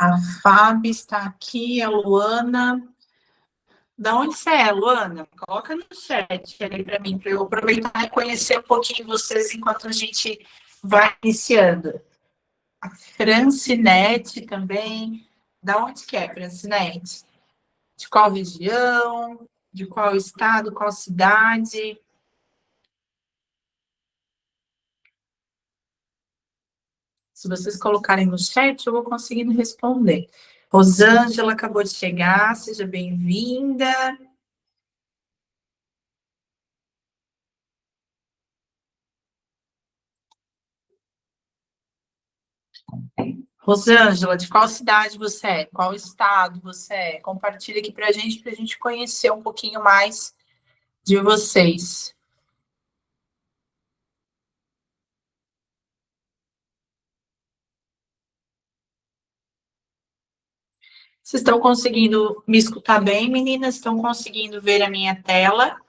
A Fábio está aqui, a Luana. Da onde você é, Luana? Coloca no chat ali para mim, para eu aproveitar e conhecer um pouquinho vocês enquanto a gente vai iniciando. A Francinete também. Da onde que é, Francinete? De qual região? De qual estado? Qual cidade? Se vocês colocarem no chat, eu vou conseguindo responder. Rosângela acabou de chegar, seja bem-vinda. Rosângela, de qual cidade você é? Qual estado você é? Compartilha aqui para a gente conhecer um pouquinho mais de vocês. Vocês estão conseguindo me escutar bem, meninas? Estão conseguindo ver a minha tela?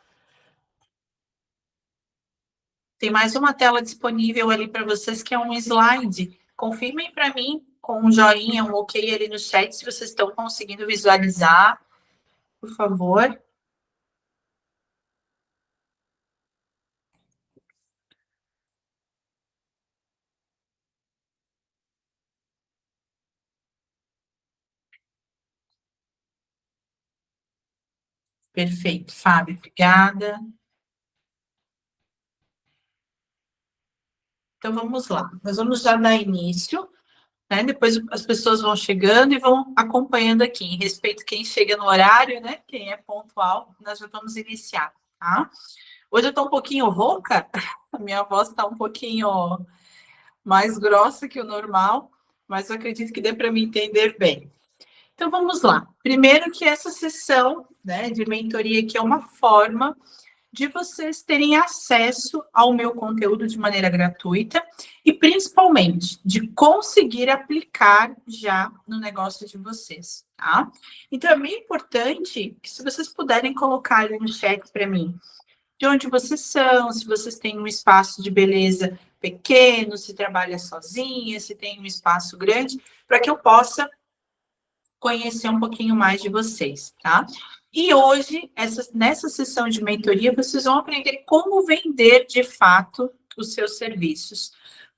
Tem mais uma tela disponível ali para vocês, que é um slide. Confirmem para mim com um joinha, um ok ali no chat, se vocês estão conseguindo visualizar, por favor. Perfeito, Fábio, obrigada. Então, vamos lá. Nós vamos já dar início, né? Depois as pessoas vão chegando e vão acompanhando aqui. Em respeito a quem chega no horário, né? Quem é pontual, nós já vamos iniciar, tá? Hoje eu estou um pouquinho rouca, a minha voz está um pouquinho mais grossa que o normal, mas eu acredito que dê para me entender bem. Então, vamos lá. Primeiro que essa sessão, né, de mentoria aqui é uma forma de vocês terem acesso ao meu conteúdo de maneira gratuita e, principalmente, de conseguir aplicar já no negócio de vocês, tá? Então, é bem importante que, se vocês puderem colocar ali no chat para mim, de onde vocês são, se vocês têm um espaço de beleza pequeno, se trabalha sozinha, se tem um espaço grande, para que eu possa conhecer um pouquinho mais de vocês, tá? E hoje, nessa sessão de mentoria, vocês vão aprender como vender de fato os seus serviços,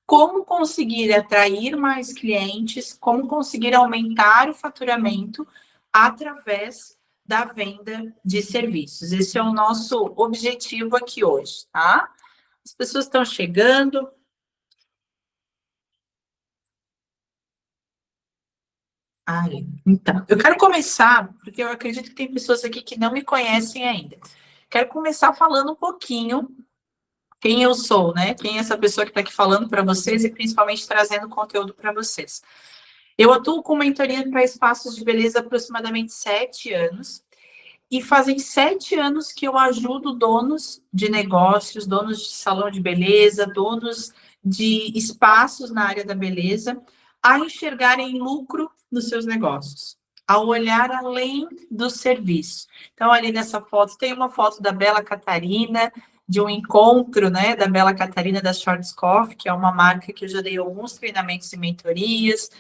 como conseguir atrair mais clientes, como conseguir aumentar o faturamento através da venda de serviços. Esse é o nosso objetivo aqui hoje, tá? As pessoas estão chegando. Então, eu quero começar, porque eu acredito que tem pessoas aqui que não me conhecem ainda. Quero começar falando um pouquinho quem eu sou, né? Quem é essa pessoa que está aqui falando para vocês e principalmente trazendo conteúdo para vocês. Eu atuo com mentoria para espaços de beleza há aproximadamente 7 anos. E fazem 7 anos que eu ajudo donos de negócios, donos de salão de beleza, donos de espaços na área da beleza, a enxergarem lucro nos seus negócios, a olhar além do serviço. Então, ali nessa foto, tem uma foto da Bela Catarina, de um encontro, né, da Bela Catarina da Schwarzkopf, que é uma marca que eu já dei alguns treinamentos e mentorias.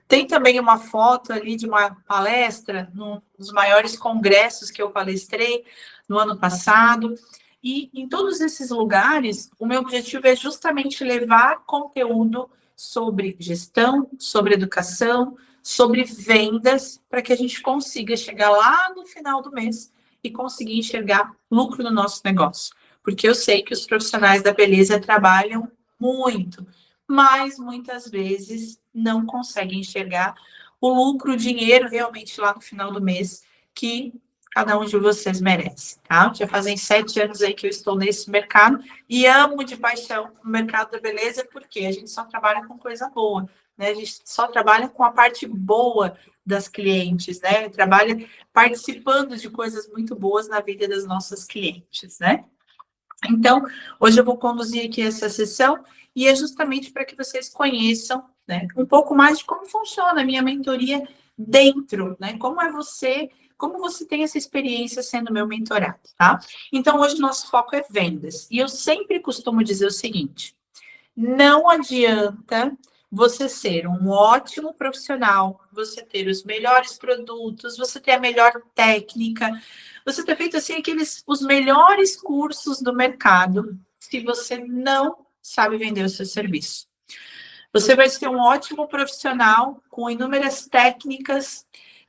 Tem também uma foto ali de uma palestra num dos maiores congressos que eu palestrei no ano passado. E em todos esses lugares, o meu objetivo é justamente levar conteúdo sobre gestão, sobre educação, sobre vendas, para que a gente consiga chegar lá no final do mês e conseguir enxergar lucro no nosso negócio. Porque eu sei que os profissionais da beleza trabalham muito, mas muitas vezes não conseguem enxergar o lucro, o dinheiro realmente lá no final do mês que cada um de vocês merece, tá? Já fazem 7 anos aí que eu estou nesse mercado e amo de paixão o mercado da beleza, porque a gente só trabalha com coisa boa, né? A gente só trabalha com a parte boa das clientes, né? Trabalha participando de coisas muito boas na vida das nossas clientes, né? Então, hoje eu vou conduzir aqui essa sessão e é justamente para que vocês conheçam, né, um pouco mais de como funciona a minha mentoria dentro, né? Como você tem essa experiência sendo meu mentorado, tá? Então, hoje o nosso foco é vendas. E eu sempre costumo dizer o seguinte: não adianta você ser um ótimo profissional, você ter os melhores produtos, você ter a melhor técnica, você ter feito assim os melhores cursos do mercado, se você não sabe vender o seu serviço. Você vai ser um ótimo profissional com inúmeras técnicas,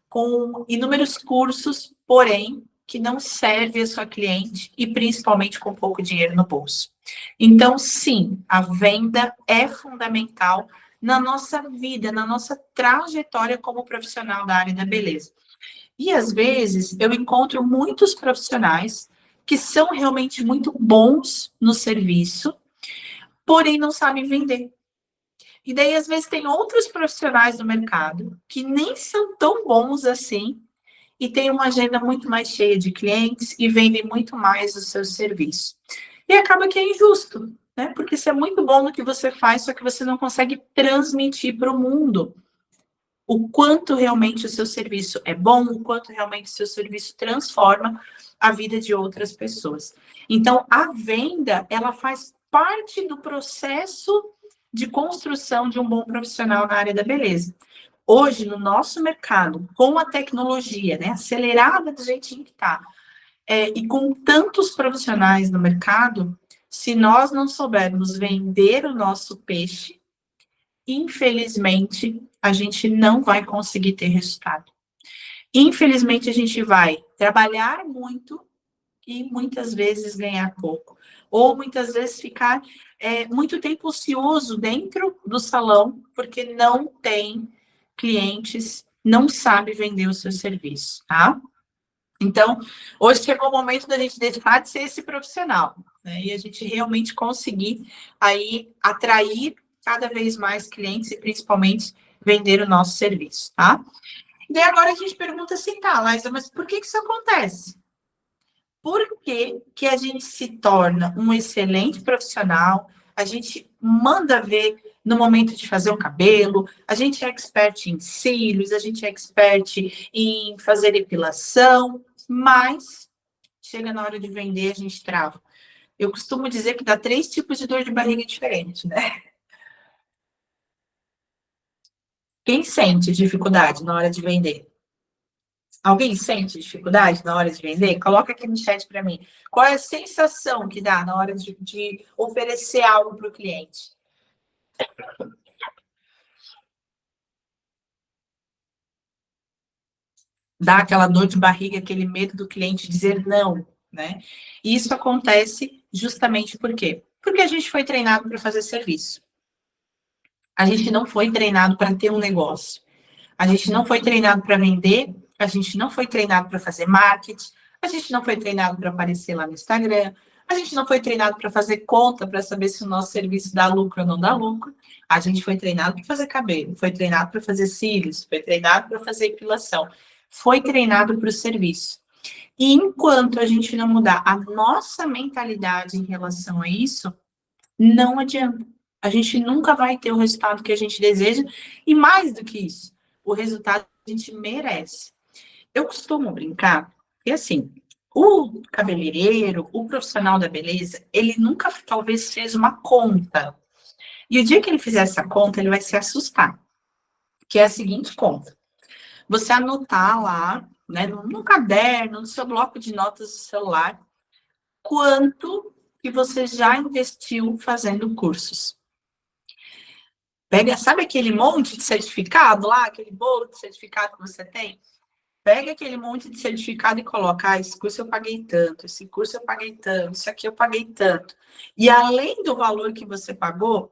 com inúmeros cursos, porém que não serve a sua cliente e principalmente com pouco dinheiro no bolso. Então, sim, a venda é fundamental na nossa vida, na nossa trajetória como profissional da área da beleza. E às vezes eu encontro muitos profissionais que são realmente muito bons no serviço, porém não sabem vender. E daí, às vezes, tem outros profissionais do mercado que nem são tão bons assim e têm uma agenda muito mais cheia de clientes e vendem muito mais o seu serviço. E acaba que é injusto, né? Porque você é muito bom no que você faz, só que você não consegue transmitir para o mundo o quanto realmente o seu serviço é bom, o quanto realmente o seu serviço transforma a vida de outras pessoas. Então, a venda, ela faz parte do processo de construção de um bom profissional na área da beleza. Hoje, no nosso mercado, com a tecnologia, né, acelerada do jeitinho que está, e com tantos profissionais no mercado, se nós não soubermos vender o nosso peixe, infelizmente, a gente não vai conseguir ter resultado. Infelizmente, a gente vai trabalhar muito e muitas vezes ganhar pouco. Ou muitas vezes ficar muito tempo ocioso dentro do salão, porque não tem clientes, não sabe vender o seu serviço, tá? Então, hoje chegou o momento da gente deixar de ser esse profissional, né? E a gente realmente conseguir aí atrair cada vez mais clientes e principalmente vender o nosso serviço, tá? E daí agora a gente pergunta assim, tá, Laísa, mas por que isso acontece? Por que que a gente se torna um excelente profissional, a gente manda ver no momento de fazer o cabelo, a gente é expert em cílios, a gente é expert em fazer depilação, mas chega na hora de vender, a gente trava. Eu costumo dizer que dá 3 tipos de dor de barriga diferentes, né? Quem sente dificuldade na hora de vender? Alguém sente dificuldade na hora de vender? Coloca aqui no chat para mim. Qual é a sensação que dá na hora de oferecer algo para o cliente? Dá aquela dor de barriga, aquele medo do cliente dizer não, né? E isso acontece justamente por quê? Porque a gente foi treinado para fazer serviço. A gente não foi treinado para ter um negócio. A gente não foi treinado para vender, a gente não foi treinado para fazer marketing, a gente não foi treinado para aparecer lá no Instagram, a gente não foi treinado para fazer conta para saber se o nosso serviço dá lucro ou não dá lucro. A gente foi treinado para fazer cabelo, foi treinado para fazer cílios, foi treinado para fazer epilação, foi treinado para o serviço. E enquanto a gente não mudar a nossa mentalidade em relação a isso, não adianta. A gente nunca vai ter o resultado que a gente deseja, e mais do que isso, o resultado que a gente merece. Eu costumo brincar, e assim, o cabeleireiro, o profissional da beleza, ele nunca talvez fez uma conta. E o dia que ele fizer essa conta, ele vai se assustar. Que é a seguinte conta. Você anotar lá, né, no caderno, no seu bloco de notas do celular, quanto que você já investiu fazendo cursos. Pega, sabe aquele monte de certificado lá, aquele bolo de certificado que você tem? Pega aquele monte de certificado e coloca, esse curso eu paguei tanto, esse curso eu paguei tanto, isso aqui eu paguei tanto. E além do valor que você pagou,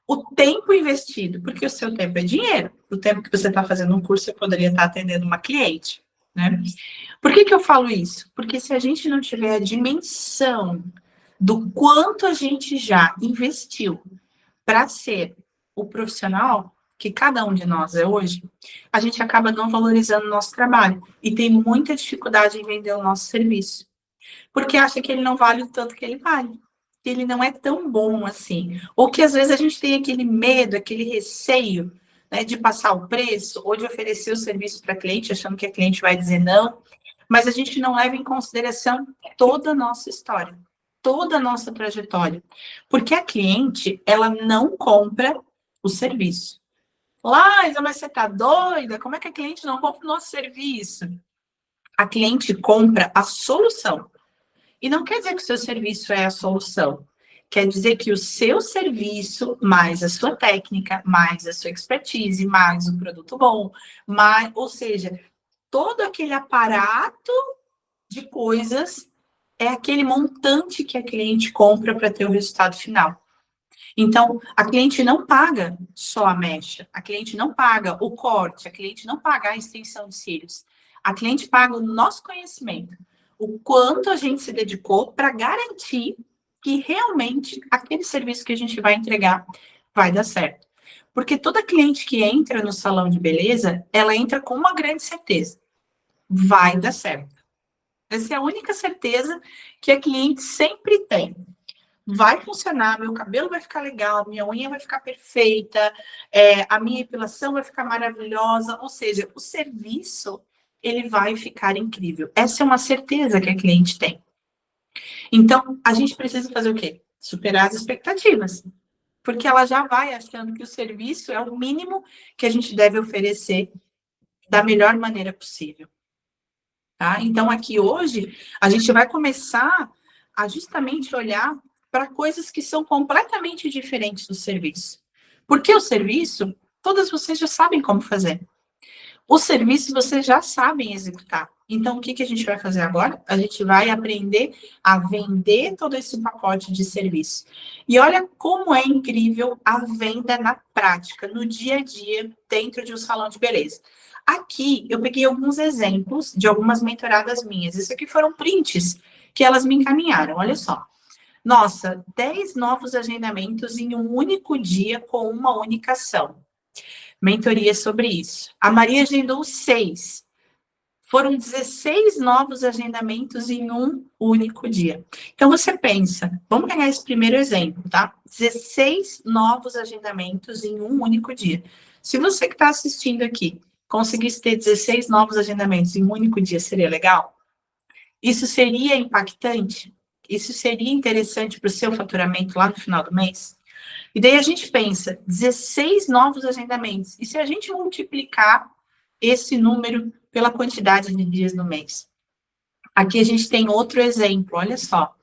o tempo investido, porque o seu tempo é dinheiro. O tempo que você está fazendo um curso, você poderia estar atendendo uma cliente. né? Por que eu falo isso? Porque se a gente não tiver a dimensão do quanto a gente já investiu para ser o profissional que cada um de nós é hoje, a gente acaba não valorizando o nosso trabalho e tem muita dificuldade em vender o nosso serviço, porque acha que ele não vale o tanto que ele vale, que ele não é tão bom assim, ou que às vezes a gente tem aquele medo, aquele receio, né, de passar o preço ou de oferecer o serviço para cliente, achando que a cliente vai dizer não, mas a gente não leva em consideração toda a nossa história, toda a nossa trajetória, porque a cliente, ela não compra o serviço. Laísa, mas você tá doida? Como é que a cliente não compra o nosso serviço? A cliente compra a solução. E não quer dizer que o seu serviço é a solução. Quer dizer que o seu serviço, mais a sua técnica, mais a sua expertise, mais o produto bom, mais, ou seja, todo aquele aparato de coisas é aquele montante que a cliente compra para ter o resultado final. Então, a cliente não paga só a mecha, a cliente não paga o corte, a cliente não paga a extensão de cílios. A cliente paga o nosso conhecimento, o quanto a gente se dedicou para garantir que realmente aquele serviço que a gente vai entregar vai dar certo. Porque toda cliente que entra no salão de beleza, ela entra com uma grande certeza: vai dar certo. Essa é a única certeza que a cliente sempre tem. Vai funcionar, meu cabelo vai ficar legal, minha unha vai ficar perfeita, a minha epilação vai ficar maravilhosa, ou seja, o serviço, ele vai ficar incrível. Essa é uma certeza que a cliente tem. Então, a gente precisa fazer o quê? Superar as expectativas, porque ela já vai achando que o serviço é o mínimo que a gente deve oferecer da melhor maneira possível. Tá? Então, aqui hoje, a gente vai começar a justamente olhar para coisas que são completamente diferentes do serviço. Porque o serviço, todas vocês já sabem como fazer. O serviço, vocês já sabem executar. Então, o que a gente vai fazer agora? A gente vai aprender a vender todo esse pacote de serviço. E olha como é incrível a venda na prática, no dia a dia, dentro de um salão de beleza. Aqui, eu peguei alguns exemplos de algumas mentoradas minhas. Isso aqui foram prints que elas me encaminharam. Olha só. Nossa, 10 novos agendamentos em um único dia com uma única ação. Mentoria sobre isso. A Maria agendou 6. Foram 16 novos agendamentos em um único dia. Então, você pensa, vamos pegar esse primeiro exemplo, tá? 16 novos agendamentos em um único dia. Se você que está assistindo aqui conseguisse ter 16 novos agendamentos em um único dia, seria legal? Isso seria impactante? Isso seria interessante para o seu faturamento lá no final do mês? E daí a gente pensa, 16 novos agendamentos. E se a gente multiplicar esse número pela quantidade de dias no mês? Aqui a gente tem outro exemplo, olha só.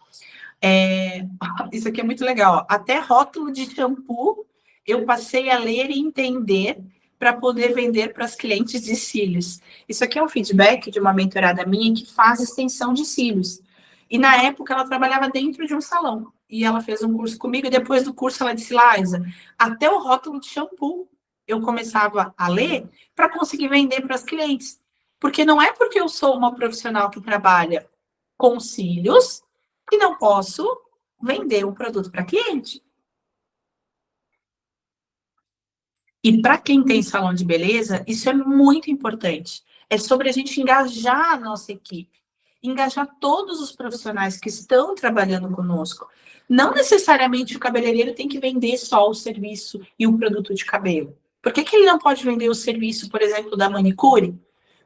Isso aqui é muito legal. Ó. Até rótulo de shampoo eu passei a ler e entender para poder vender para as clientes de cílios. Isso aqui é um feedback de uma mentorada minha que faz extensão de cílios. E na época ela trabalhava dentro de um salão. E ela fez um curso comigo, e depois do curso ela disse, Laísa, até o rótulo de shampoo eu começava a ler para conseguir vender para as clientes. Porque não é porque eu sou uma profissional que trabalha com cílios que não posso vender um produto para cliente. E para quem tem salão de beleza, isso é muito importante. É sobre a gente engajar a nossa equipe, engajar todos os profissionais que estão trabalhando conosco. Não necessariamente o cabeleireiro tem que vender só o serviço e o produto de cabelo. Por que ele não pode vender o serviço, por exemplo, da manicure?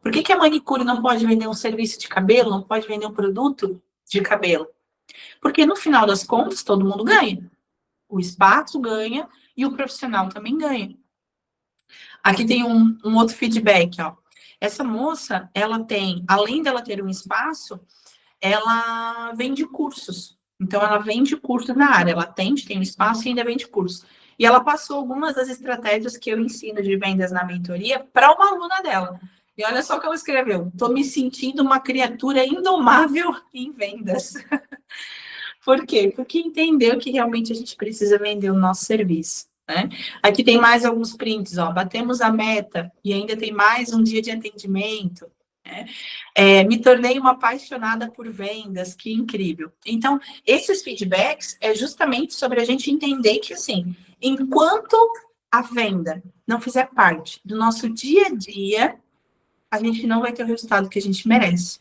Por que a manicure não pode vender um serviço de cabelo, não pode vender um produto de cabelo? Porque no final das contas, todo mundo ganha. O espaço ganha e o profissional também ganha. Aqui tem um outro feedback, ó. Essa moça, ela tem, além dela ter um espaço, ela vende cursos. Então, ela vende cursos na área. Ela atende, tem um espaço e ainda vende cursos. E ela passou algumas das estratégias que eu ensino de vendas na mentoria para uma aluna dela. E olha só o que ela escreveu. Estou me sentindo uma criatura indomável em vendas. Por quê? Porque entendeu que realmente a gente precisa vender o nosso serviço. Né? Aqui tem mais alguns prints, ó. Batemos a meta e ainda tem mais um dia de atendimento. Me tornei uma apaixonada por vendas, que incrível. Então, esses feedbacks é justamente sobre a gente entender que, assim, enquanto a venda não fizer parte do nosso dia a dia, a gente não vai ter o resultado que a gente merece.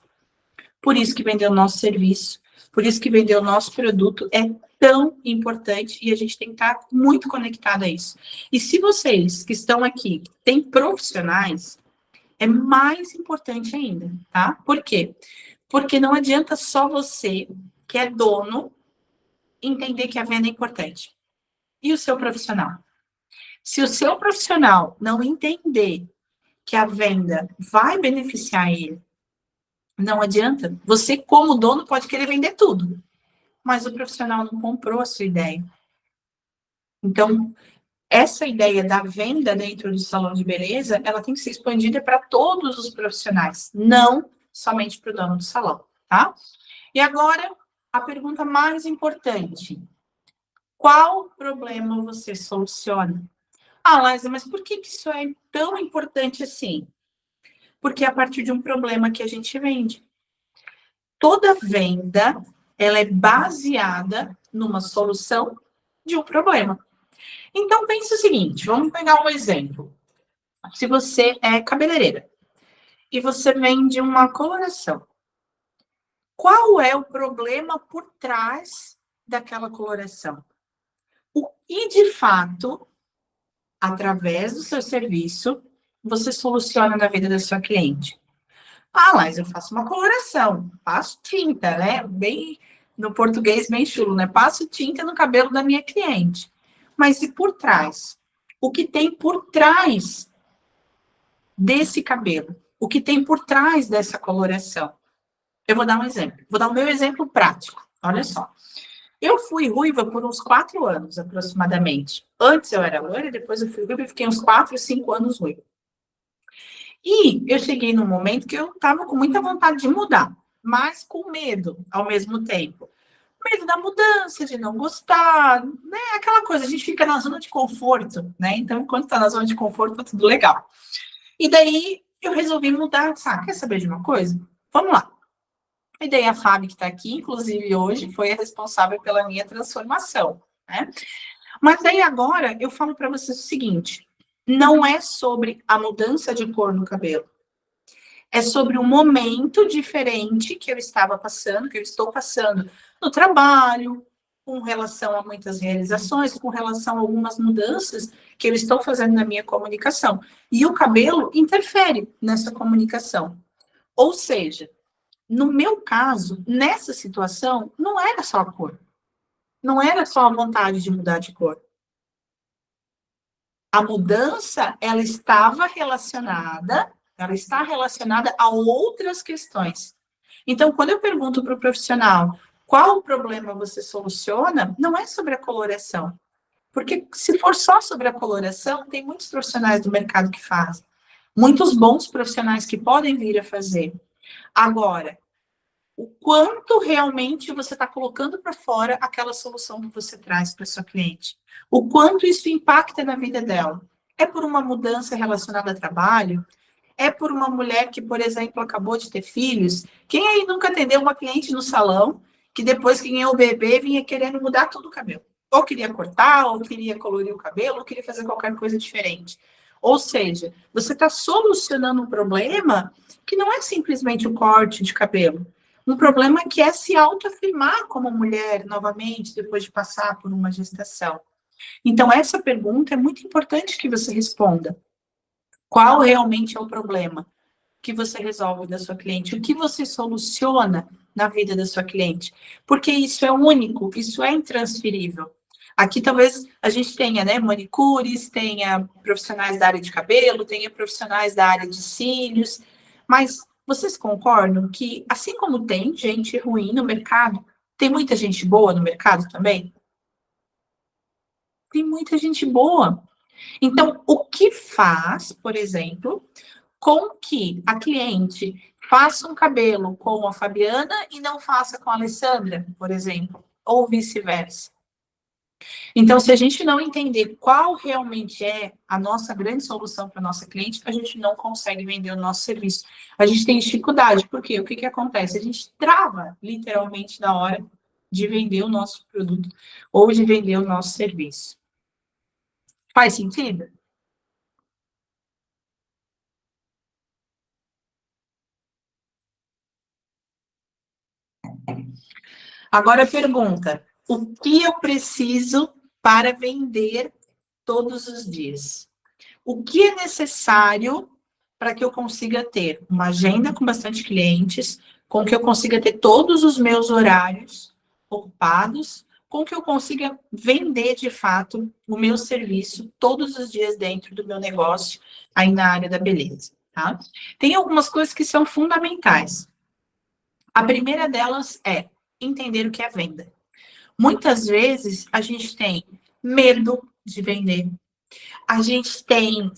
Por isso que vender o nosso serviço, por isso que vender o nosso produto é tão importante e a gente tem que estar muito conectado a isso. E se vocês que estão aqui têm profissionais, é mais importante ainda, tá? Por quê? Porque não adianta só você, que é dono, entender que a venda é importante. E o seu profissional? Se o seu profissional não entender que a venda vai beneficiar ele, não adianta. Você, como dono, pode querer vender tudo, mas o profissional não comprou a sua ideia. Então, essa ideia da venda dentro do salão de beleza, ela tem que ser expandida para todos os profissionais, não somente para o dono do salão, tá? E agora, a pergunta mais importante. Qual problema você soluciona? Ah, Laisa, mas por que isso é tão importante assim? Porque é a partir de um problema que a gente vende. Toda venda, ela é baseada numa solução de um problema. Então, pense o seguinte, vamos pegar um exemplo. Se você é cabeleireira e você vende uma coloração, qual é o problema por trás daquela coloração? E, de fato, através do seu serviço, você soluciona na vida da sua cliente. Ah, mas eu faço uma coloração, passo tinta, né? Bem, no português, bem chulo, né? Passo tinta no cabelo da minha cliente. Mas e por trás? O que tem por trás desse cabelo? O que tem por trás dessa coloração? Eu vou dar um exemplo. Vou dar o meu exemplo prático. Olha só. Eu fui ruiva por uns 4 anos, aproximadamente. Antes eu era loira, depois eu fui ruiva e fiquei uns 4, 5 anos ruiva. E eu cheguei num momento que eu estava com muita vontade de mudar, mas com medo ao mesmo tempo. Medo da mudança, de não gostar, né? Aquela coisa, a gente fica na zona de conforto, né? Então, enquanto está na zona de conforto, tá tudo legal. E daí eu resolvi mudar, sabe? Quer saber de uma coisa? Vamos lá. E daí a Fábio, que está aqui, inclusive hoje, foi a responsável pela minha transformação, né? Mas daí agora eu falo para vocês o seguinte: não é sobre a mudança de cor no cabelo. É sobre um momento diferente que eu estava passando, que eu estou passando no trabalho, com relação a muitas realizações, com relação a algumas mudanças que eu estou fazendo na minha comunicação. E o cabelo interfere nessa comunicação. Ou seja, no meu caso, nessa situação, não era só a cor. Não era só a vontade de mudar de cor. A mudança, ela está relacionada a outras questões. Então, quando eu pergunto para o profissional qual o problema você soluciona, não é sobre a coloração. Porque se for só sobre a coloração, tem muitos profissionais do mercado que fazem. Muitos bons profissionais que podem vir a fazer. Agora, o quanto realmente você está colocando para fora aquela solução que você traz para sua cliente. O quanto isso impacta na vida dela. É por uma mudança relacionada a trabalho? É por uma mulher que, por exemplo, acabou de ter filhos? Quem aí nunca atendeu uma cliente no salão que depois que ganhou o bebê vinha querendo mudar todo o cabelo? Ou queria cortar, ou queria colorir o cabelo, ou queria fazer qualquer coisa diferente. Ou seja, você está solucionando um problema que não é simplesmente o corte de cabelo. Um problema que é se autoafirmar como mulher novamente, depois de passar por uma gestação. Então, essa pergunta é muito importante que você responda. Qual realmente é o problema que você resolve da sua cliente? O que você soluciona na vida da sua cliente? Porque isso é único, isso é intransferível. Aqui talvez a gente tenha, né, manicures, tenha profissionais da área de cabelo, tenha profissionais da área de cílios, mas vocês concordam que, assim como tem gente ruim no mercado, tem muita gente boa no mercado também? Tem muita gente boa. Então, o que faz, por exemplo, com que a cliente faça um cabelo com a Fabiana e não faça com a Alessandra, por exemplo, ou vice-versa? Então, se a gente não entender qual realmente é a nossa grande solução para a nossa cliente, a gente não consegue vender o nosso serviço. A gente tem dificuldade, porque o que acontece? A gente trava, literalmente, na hora de vender o nosso produto ou de vender o nosso serviço. Faz sentido? Agora pergunta: o que eu preciso para vender todos os dias? O que é necessário para que eu consiga ter uma agenda com bastante clientes, com que eu consiga ter todos os meus horários ocupados, com que eu consiga vender de fato o meu serviço todos os dias dentro do meu negócio, aí na área da beleza, tá? Tem algumas coisas que são fundamentais. A primeira delas é entender o que é venda. Muitas vezes a gente tem medo de vender, a gente tem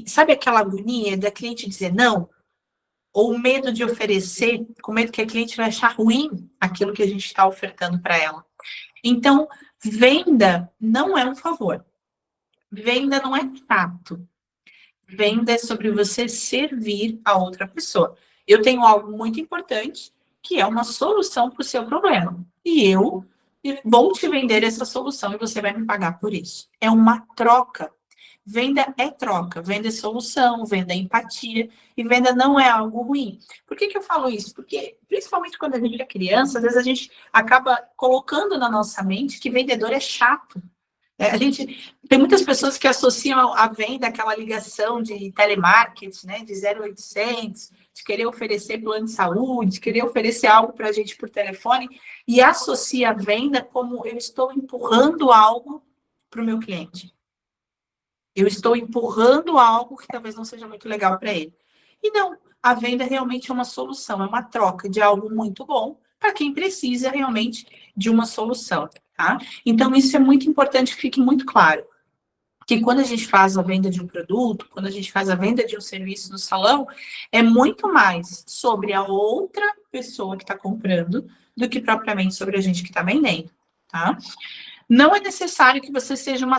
sabe aquela agonia da cliente dizer não? Ou medo de oferecer, com medo que a cliente vai achar ruim aquilo que a gente está ofertando para ela. Então, venda não é um favor. Venda não é chato. Venda é sobre você servir a outra pessoa. Eu tenho algo muito importante, que é uma solução para o seu problema. E eu vou te vender essa solução e você vai me pagar por isso. É uma troca. Venda é troca, venda é solução, venda é empatia, e venda não é algo ruim. Por que eu falo isso? Porque, principalmente quando a gente é criança, às vezes a gente acaba colocando na nossa mente que vendedor é chato. A gente tem muitas pessoas que associam a venda àquela ligação de telemarketing, né, de 0800, de querer oferecer plano de saúde, de querer oferecer algo para a gente por telefone, e associa a venda como eu estou empurrando algo para o meu cliente. Eu estou empurrando algo que talvez não seja muito legal para ele. E não, a venda realmente é uma solução, é uma troca de algo muito bom para quem precisa realmente de uma solução, tá? Então, isso é muito importante que fique muito claro. Que quando a gente faz a venda de um produto, quando a gente faz a venda de um serviço no salão, é muito mais sobre a outra pessoa que está comprando do que propriamente sobre a gente que está vendendo, tá? Não é necessário que você seja uma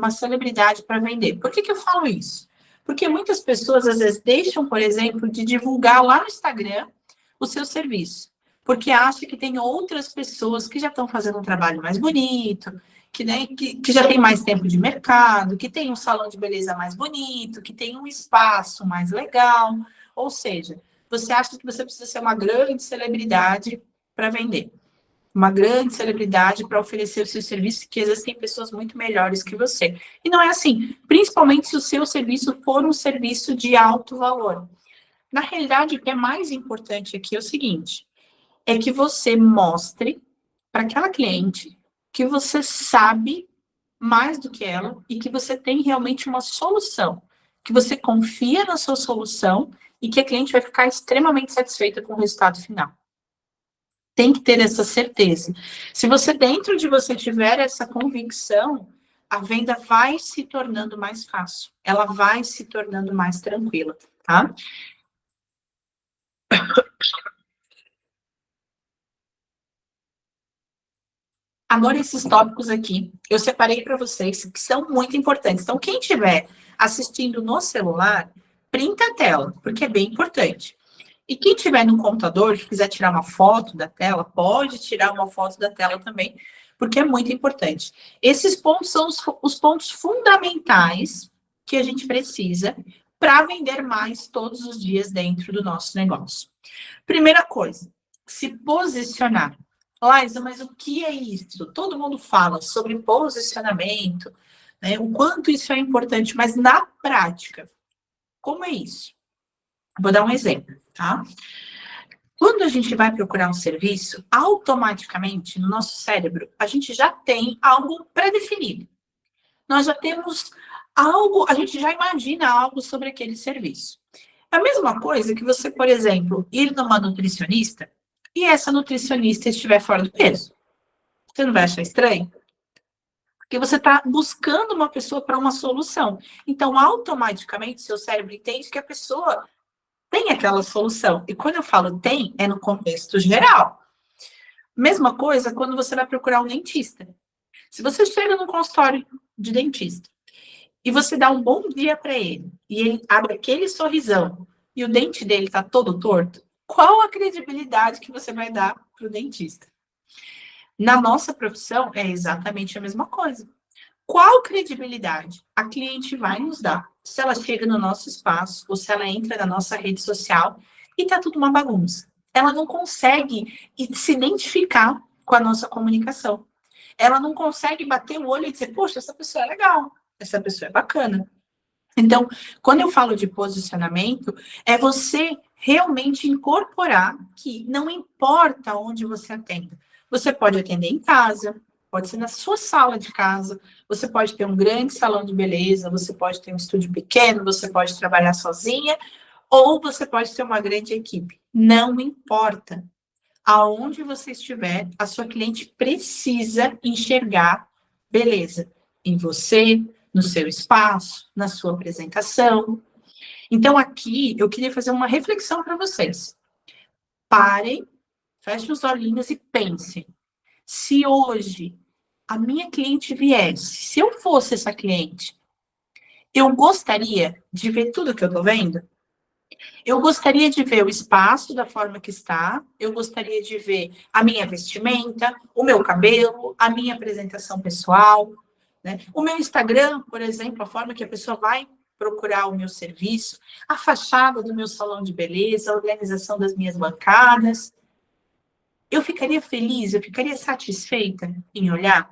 celebridade para vender. Por que eu falo isso? Porque muitas pessoas, às vezes, deixam, por exemplo, de divulgar lá no Instagram o seu serviço. Porque acha que tem outras pessoas que já estão fazendo um trabalho mais bonito, que, né, que já tem mais tempo de mercado, que tem um salão de beleza mais bonito, que tem um espaço mais legal. Ou seja, você acha que você precisa ser uma grande celebridade para vender, uma grande celebridade para oferecer o seu serviço, que às vezes tem pessoas muito melhores que você. E não é assim, principalmente se o seu serviço for um serviço de alto valor. Na realidade, o que é mais importante aqui é o seguinte, é que você mostre para aquela cliente que você sabe mais do que ela e que você tem realmente uma solução, que você confia na sua solução e que a cliente vai ficar extremamente satisfeita com o resultado final. Tem que ter essa certeza. Se você dentro de você tiver essa convicção, a venda vai se tornando mais fácil, ela vai se tornando mais tranquila, tá? Agora, esses tópicos aqui, eu separei para vocês, que são muito importantes. Então, quem estiver assistindo no celular, printa a tela, porque é bem importante. E quem tiver no computador, se quiser tirar uma foto da tela, pode tirar uma foto da tela também, porque é muito importante. Esses pontos são os pontos fundamentais que a gente precisa para vender mais todos os dias dentro do nosso negócio. Primeira coisa, se posicionar. Laisa, mas o que é isso? Todo mundo fala sobre posicionamento, né? O quanto isso é importante, mas na prática, como é isso? Vou dar um exemplo, tá? Quando a gente vai procurar um serviço, automaticamente no nosso cérebro, a gente já tem algo pré-definido. Nós já temos algo, a gente já imagina algo sobre aquele serviço. É a mesma coisa que você, por exemplo, ir numa nutricionista e essa nutricionista estiver fora do peso. Você não vai achar estranho? Porque você está buscando uma pessoa para uma solução. Então, automaticamente, seu cérebro entende que a pessoa tem aquela solução. E quando eu falo tem, é no contexto geral. Mesma coisa quando você vai procurar um dentista. Se você chega no consultório de dentista e você dá um bom dia para ele, e ele abre aquele sorrisão, e o dente dele está todo torto, qual a credibilidade que você vai dar para o dentista? Na nossa profissão, é exatamente a mesma coisa. Qual credibilidade a cliente vai nos dar se ela chega no nosso espaço ou se ela entra na nossa rede social e tá tudo uma bagunça? Ela não consegue se identificar com a nossa comunicação. Ela não consegue bater o olho e dizer, poxa, essa pessoa é legal, essa pessoa é bacana. Então, quando eu falo de posicionamento, é você realmente incorporar que não importa onde você atenda. Você pode atender em casa, pode ser na sua sala de casa, você pode ter um grande salão de beleza, você pode ter um estúdio pequeno, você pode trabalhar sozinha, ou você pode ter uma grande equipe. Não importa. Aonde você estiver, a sua cliente precisa enxergar beleza em você, no seu espaço, na sua apresentação. Então, aqui eu queria fazer uma reflexão para vocês. Parem, fechem os olhinhos e pensem. Se hoje a minha cliente viesse, se eu fosse essa cliente, eu gostaria de ver tudo que eu estou vendo? Eu gostaria de ver o espaço da forma que está, eu gostaria de ver a minha vestimenta, o meu cabelo, a minha apresentação pessoal, né? O meu Instagram, por exemplo, a forma que a pessoa vai procurar o meu serviço, a fachada do meu salão de beleza, a organização das minhas bancadas. Eu ficaria feliz, eu ficaria satisfeita em olhar.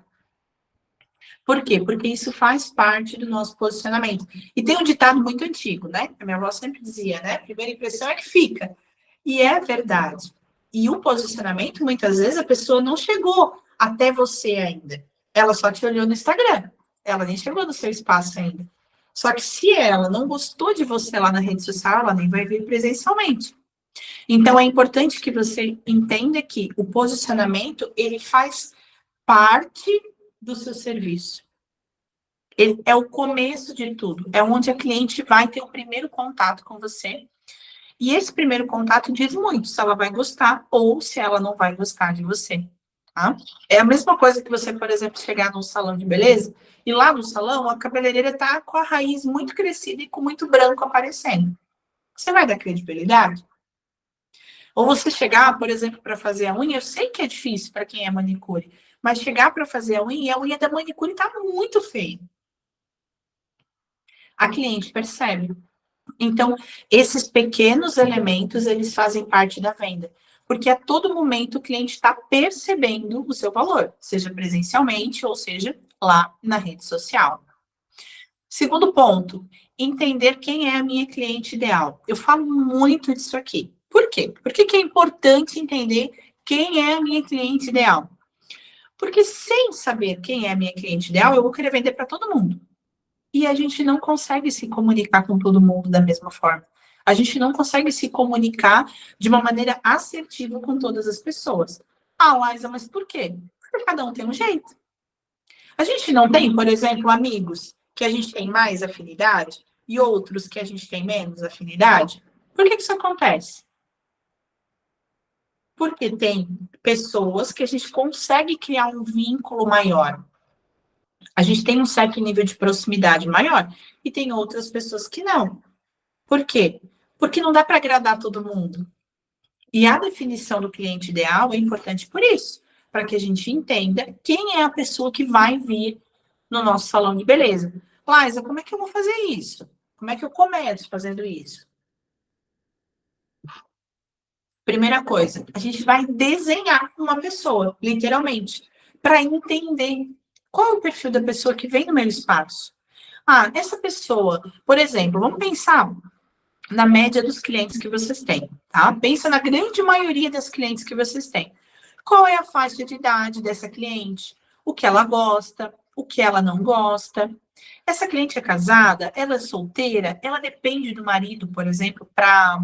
Por quê? Porque isso faz parte do nosso posicionamento. E tem um ditado muito antigo, né? A minha avó sempre dizia, né? A primeira impressão é que fica. E é verdade. E o posicionamento, muitas vezes, a pessoa não chegou até você ainda. Ela só te olhou no Instagram. Ela nem chegou no seu espaço ainda. Só que se ela não gostou de você lá na rede social, ela nem vai vir presencialmente. Então, é importante que você entenda que o posicionamento, ele faz parte do seu serviço. Ele é o começo de tudo. É onde a cliente vai ter o primeiro contato com você. E esse primeiro contato diz muito se ela vai gostar ou se ela não vai gostar de você. Tá? É a mesma coisa que você, por exemplo, chegar num salão de beleza e lá no salão a cabeleireira está com a raiz muito crescida e com muito branco aparecendo. Você vai dar credibilidade? Ou você chegar, por exemplo, para fazer a unha, eu sei que é difícil para quem é manicure, mas chegar para fazer a unha e a unha da manicure está muito feia. A cliente percebe. Então, esses pequenos elementos, eles fazem parte da venda. Porque a todo momento o cliente está percebendo o seu valor, seja presencialmente ou seja lá na rede social. Segundo ponto, entender quem é a minha cliente ideal. Eu falo muito disso aqui. Por quê? Por que é importante entender quem é a minha cliente ideal? Porque sem saber quem é a minha cliente ideal, eu vou querer vender para todo mundo. E a gente não consegue se comunicar com todo mundo da mesma forma. A gente não consegue se comunicar de uma maneira assertiva com todas as pessoas. Ah, Liza, mas por quê? Porque cada um tem um jeito. A gente não tem, por exemplo, amigos que a gente tem mais afinidade e outros que a gente tem menos afinidade? Por que isso acontece? Porque tem pessoas que a gente consegue criar um vínculo maior. A gente tem um certo nível de proximidade maior e tem outras pessoas que não. Por quê? Porque não dá para agradar todo mundo. E a definição do cliente ideal é importante por isso, para que a gente entenda quem é a pessoa que vai vir no nosso salão de beleza. Liza, como é que eu vou fazer isso? Como é que eu começo fazendo isso? Primeira coisa, a gente vai desenhar uma pessoa, literalmente, para entender qual é o perfil da pessoa que vem no meu espaço. Ah, essa pessoa, por exemplo, vamos pensar na média dos clientes que vocês têm, tá? Pensa na grande maioria das clientes que vocês têm. Qual é a faixa de idade dessa cliente? O que ela gosta? O que ela não gosta? Essa cliente é casada? Ela é solteira? Ela depende do marido, por exemplo, para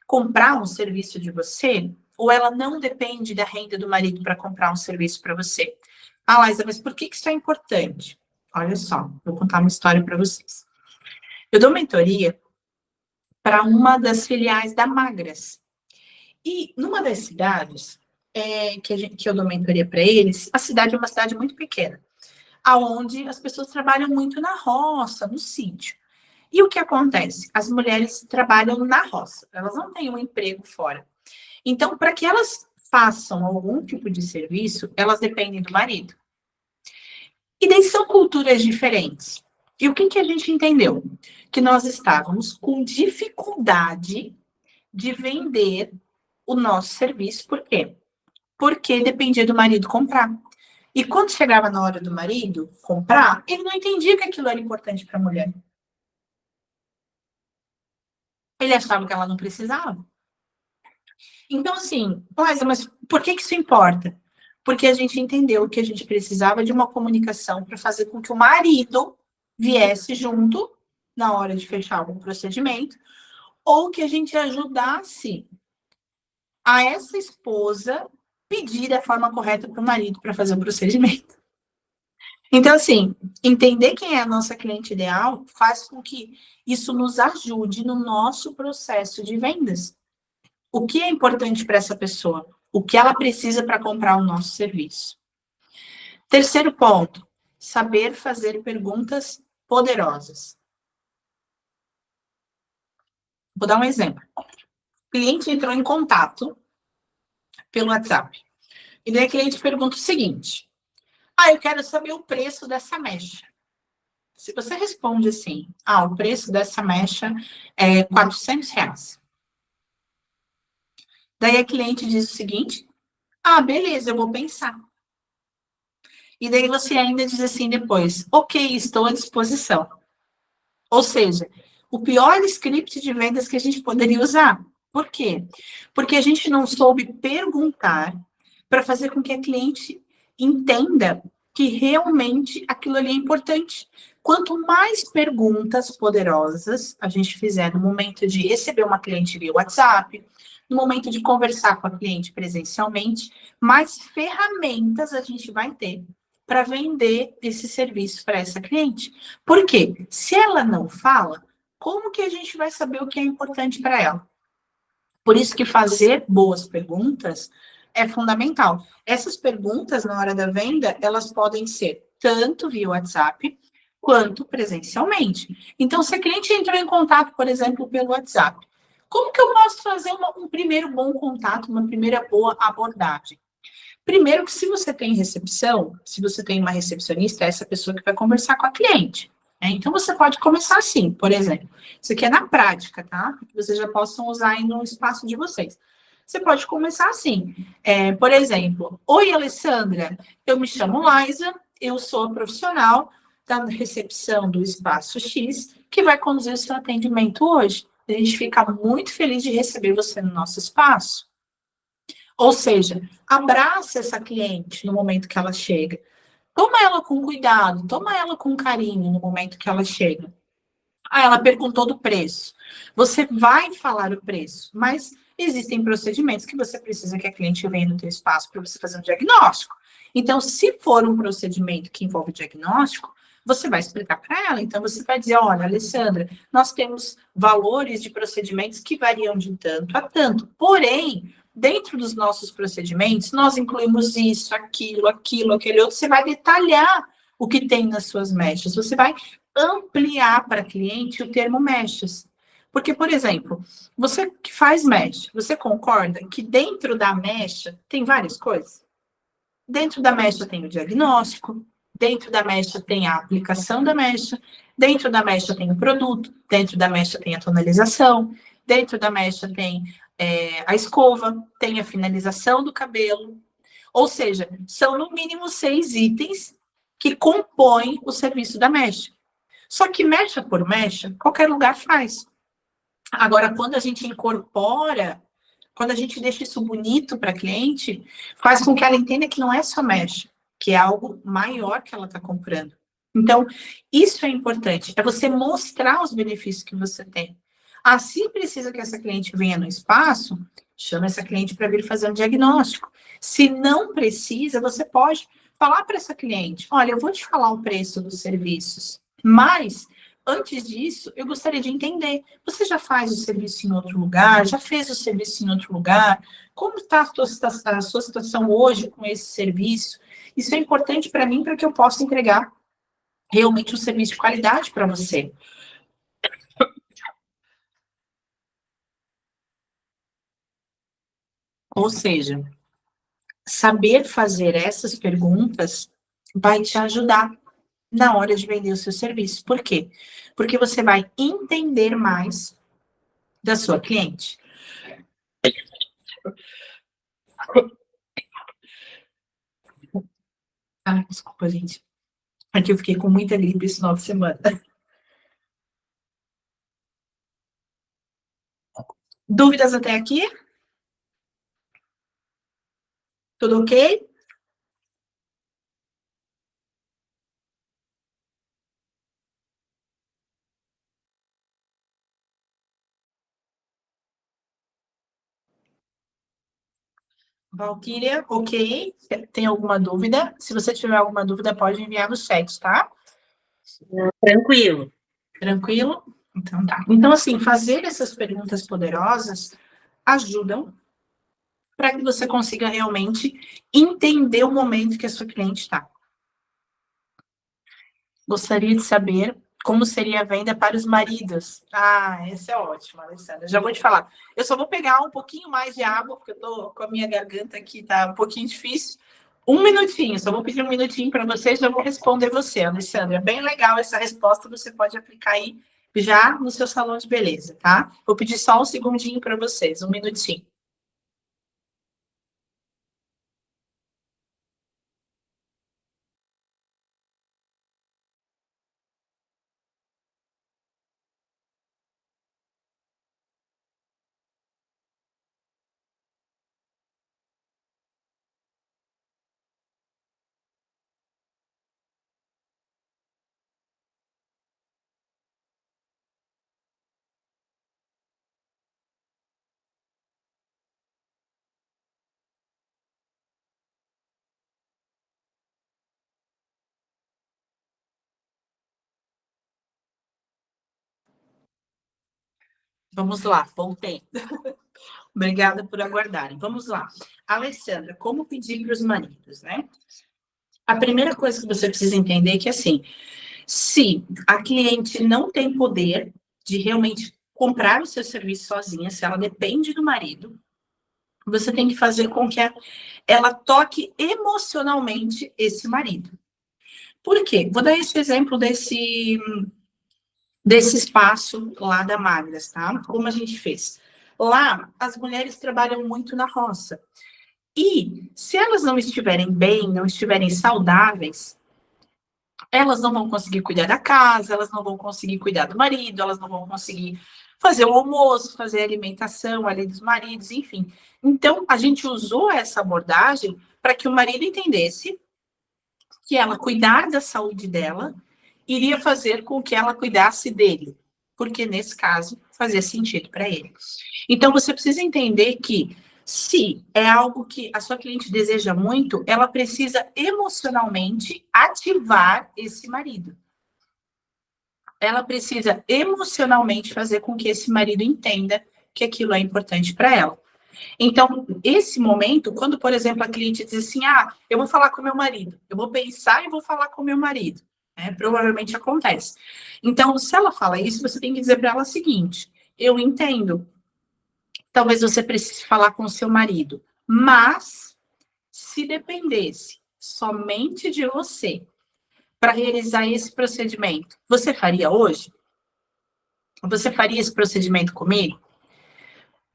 comprar um serviço de você? Ou ela não depende da renda do marido para comprar um serviço para você? Ah, Laísa, mas por que isso é importante? Olha só, vou contar uma história para vocês. Eu dou mentoria para uma das filiais da Magras. E numa das cidades que eu dou mentoria para eles, a cidade é uma cidade muito pequena. aonde as pessoas trabalham muito na roça, no sítio. E o que acontece? As mulheres trabalham na roça, elas não têm um emprego fora. Então, para que elas façam algum tipo de serviço, elas dependem do marido. E daí são culturas diferentes. E o que a gente entendeu? Que nós estávamos com dificuldade de vender o nosso serviço, por quê? Porque dependia do marido comprar. E quando chegava na hora do marido comprar, ele não entendia que aquilo era importante para a mulher. Ele achava que ela não precisava. Então, assim, mas por que isso importa? Porque a gente entendeu que a gente precisava de uma comunicação para fazer com que o marido viesse junto na hora de fechar algum procedimento, ou que a gente ajudasse a essa esposa pedir da forma correta para o marido para fazer o procedimento. Então, assim, entender quem é a nossa cliente ideal faz com que isso nos ajude no nosso processo de vendas. O que é importante para essa pessoa? O que ela precisa para comprar o nosso serviço? Terceiro ponto, saber fazer perguntas poderosas. Vou dar um exemplo. O cliente entrou em contato pelo WhatsApp. E daí a cliente pergunta o seguinte: eu quero saber o preço dessa mecha. Se você responde assim, o preço dessa mecha é R$400. Daí a cliente diz o seguinte: beleza, eu vou pensar. E daí você ainda diz assim depois: ok, estou à disposição. Ou seja, o pior script de vendas que a gente poderia usar. Por quê? Porque a gente não soube perguntar para fazer com que a cliente entenda que realmente aquilo ali é importante. Quanto mais perguntas poderosas a gente fizer no momento de receber uma cliente via WhatsApp, no momento de conversar com a cliente presencialmente, mais ferramentas a gente vai ter para vender esse serviço para essa cliente. Por quê? Se ela não fala, como que a gente vai saber o que é importante para ela? Por isso que fazer boas perguntas é fundamental. Essas perguntas, na hora da venda, elas podem ser tanto via WhatsApp, quanto presencialmente. Então, se a cliente entrou em contato, por exemplo, pelo WhatsApp, como que eu posso fazer um primeiro bom contato, uma primeira boa abordagem? Primeiro que se você tem recepção, se você tem uma recepcionista, é essa pessoa que vai conversar com a cliente. Então, você pode começar assim, por exemplo. Isso aqui é na prática, tá? Que vocês já possam usar aí no espaço de vocês. Você pode começar assim. Por exemplo, oi, Alessandra, eu me chamo Liza, eu sou profissional da recepção do espaço X, que vai conduzir o seu atendimento hoje. A gente fica muito feliz de receber você no nosso espaço. Ou seja, abraça essa cliente no momento que ela chega. Toma ela com cuidado, toma ela com carinho no momento que ela chega. Ela perguntou do preço. Você vai falar o preço, mas existem procedimentos que você precisa que a cliente venha no teu espaço para você fazer um diagnóstico. Então, se for um procedimento que envolve diagnóstico, você vai explicar para ela. Então, você vai dizer, olha, Alessandra, nós temos valores de procedimentos que variam de tanto a tanto. Porém, dentro dos nossos procedimentos, nós incluímos isso, aquilo, aquele outro. Você vai detalhar o que tem nas suas mechas. Você vai ampliar para cliente o termo mechas. Porque, por exemplo, você que faz mecha, você concorda que dentro da mecha tem várias coisas? Dentro da mecha tem o diagnóstico, dentro da mecha tem a aplicação da mecha, dentro da mecha tem o produto, dentro da mecha tem a tonalização, dentro da mecha tem a escova, tem a finalização do cabelo. Ou seja, são no mínimo 6 itens que compõem o serviço da mecha. Só que mecha por mecha, qualquer lugar faz. Agora, quando a gente incorpora, quando a gente deixa isso bonito para a cliente, faz com que ela entenda que não é só mecha, que é algo maior que ela está comprando. Então, isso é importante, é você mostrar os benefícios que você tem. Se precisa que essa cliente venha no espaço, chama essa cliente para vir fazer um diagnóstico. Se não precisa, você pode falar para essa cliente, olha, eu vou te falar o preço dos serviços, mas antes disso, eu gostaria de entender, você já faz o serviço em outro lugar? Já fez o serviço em outro lugar? Como está a sua situação hoje com esse serviço? Isso é importante para mim, para que eu possa entregar realmente um serviço de qualidade para você. Ou seja, saber fazer essas perguntas vai te ajudar na hora de vender o seu serviço. Por quê? Porque você vai entender mais da sua cliente. Ah, desculpa, gente. Aqui eu fiquei com muita gripe esse final de semana. Dúvidas até aqui? Tudo ok? Valquíria, ok? Tem alguma dúvida? Se você tiver alguma dúvida, pode enviar no chat, tá? Tranquilo. Tranquilo? Então tá. Então, assim, fazer essas perguntas poderosas ajudam para que você consiga realmente entender o momento que a sua cliente está. Gostaria de saber como seria a venda para os maridos. Ah, essa é ótima, Alessandra. Já vou te falar. Eu só vou pegar um pouquinho mais de água, porque eu tô com a minha garganta aqui, tá um pouquinho difícil. Um minutinho, só vou pedir um minutinho para vocês, já vou responder você, Alessandra. Bem legal essa resposta, você pode aplicar aí já no seu salão de beleza, tá? Vou pedir só um segundinho para vocês, um minutinho. Vamos lá, voltei. Obrigada por aguardarem. Vamos lá. Alessandra, como pedir para os maridos, né? A primeira coisa que você precisa entender é que, assim, se a cliente não tem poder de realmente comprar o seu serviço sozinha, se ela depende do marido, você tem que fazer com que ela toque emocionalmente esse marido. Por quê? Vou dar esse exemplo desse espaço lá da Magras, tá? Como a gente fez. Lá, as mulheres trabalham muito na roça. E se elas não estiverem bem, não estiverem saudáveis, elas não vão conseguir cuidar da casa, elas não vão conseguir cuidar do marido, elas não vão conseguir fazer o almoço, fazer a alimentação ali dos maridos, enfim. Então, a gente usou essa abordagem para que o marido entendesse que ela cuidar da saúde dela iria fazer com que ela cuidasse dele, porque nesse caso fazia sentido para ele. Então, você precisa entender que se é algo que a sua cliente deseja muito, ela precisa emocionalmente ativar esse marido. Ela precisa emocionalmente fazer com que esse marido entenda que aquilo é importante para ela. Então, esse momento, quando, por exemplo, a cliente diz assim, eu vou falar com meu marido, eu vou pensar e vou falar com meu marido, né? Provavelmente acontece. Então, se ela fala isso, você tem que dizer para ela o seguinte, eu entendo, talvez você precise falar com o seu marido, mas se dependesse somente de você para realizar esse procedimento, você faria hoje? Você faria esse procedimento comigo?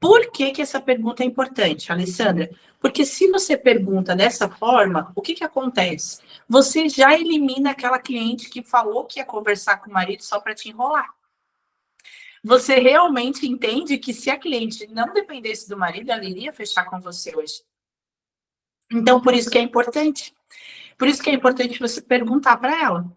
Por que essa pergunta é importante, Alessandra? Porque se você pergunta dessa forma, o que acontece? Você já elimina aquela cliente que falou que ia conversar com o marido só para te enrolar. Você realmente entende que se a cliente não dependesse do marido, ela iria fechar com você hoje. Então, por isso que é importante. Por isso que é importante você perguntar para ela.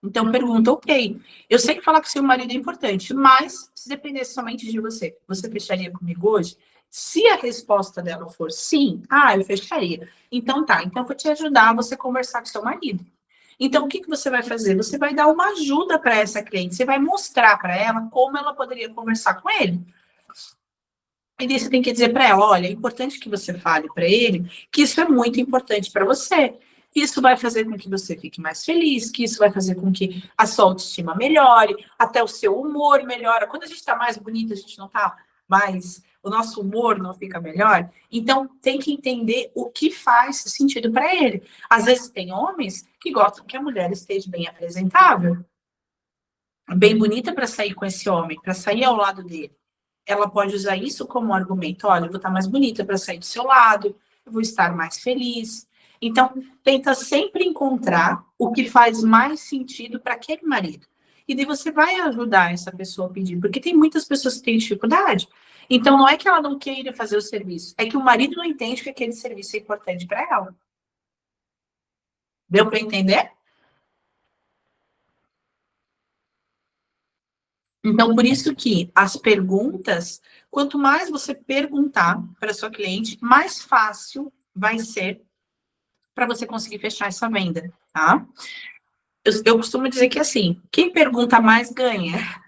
Então, pergunta, ok, eu sei que falar com seu marido é importante, mas se dependesse somente de você, você fecharia comigo hoje? Se a resposta dela for sim, eu fecharia. Então tá, então eu vou te ajudar a você conversar com seu marido. Então, o que você vai fazer? Você vai dar uma ajuda para essa cliente, você vai mostrar para ela como ela poderia conversar com ele. E daí você tem que dizer para ela, olha, é importante que você fale para ele que isso é muito importante para você. isso vai fazer com que você fique mais feliz, que isso vai fazer com que a sua autoestima melhore, até o seu humor melhora. Quando a gente está mais bonita, a gente não está mais, o nosso humor não fica melhor. Então, tem que entender o que faz sentido para ele. Às vezes tem homens que gostam que a mulher esteja bem apresentável, bem bonita para sair com esse homem, para sair ao lado dele. Ela pode usar isso como argumento. Olha, eu vou estar mais bonita para sair do seu lado, eu vou estar mais feliz. Então, tenta sempre encontrar o que faz mais sentido para aquele marido. E daí você vai ajudar essa pessoa a pedir, porque tem muitas pessoas que têm dificuldade. Então, não é que ela não queira fazer o serviço, é que o marido não entende que aquele serviço é importante para ela. Deu para entender? Então, por isso que as perguntas, quanto mais você perguntar para sua cliente, mais fácil vai ser para você conseguir fechar essa venda, tá? Eu costumo dizer que assim, quem pergunta mais ganha.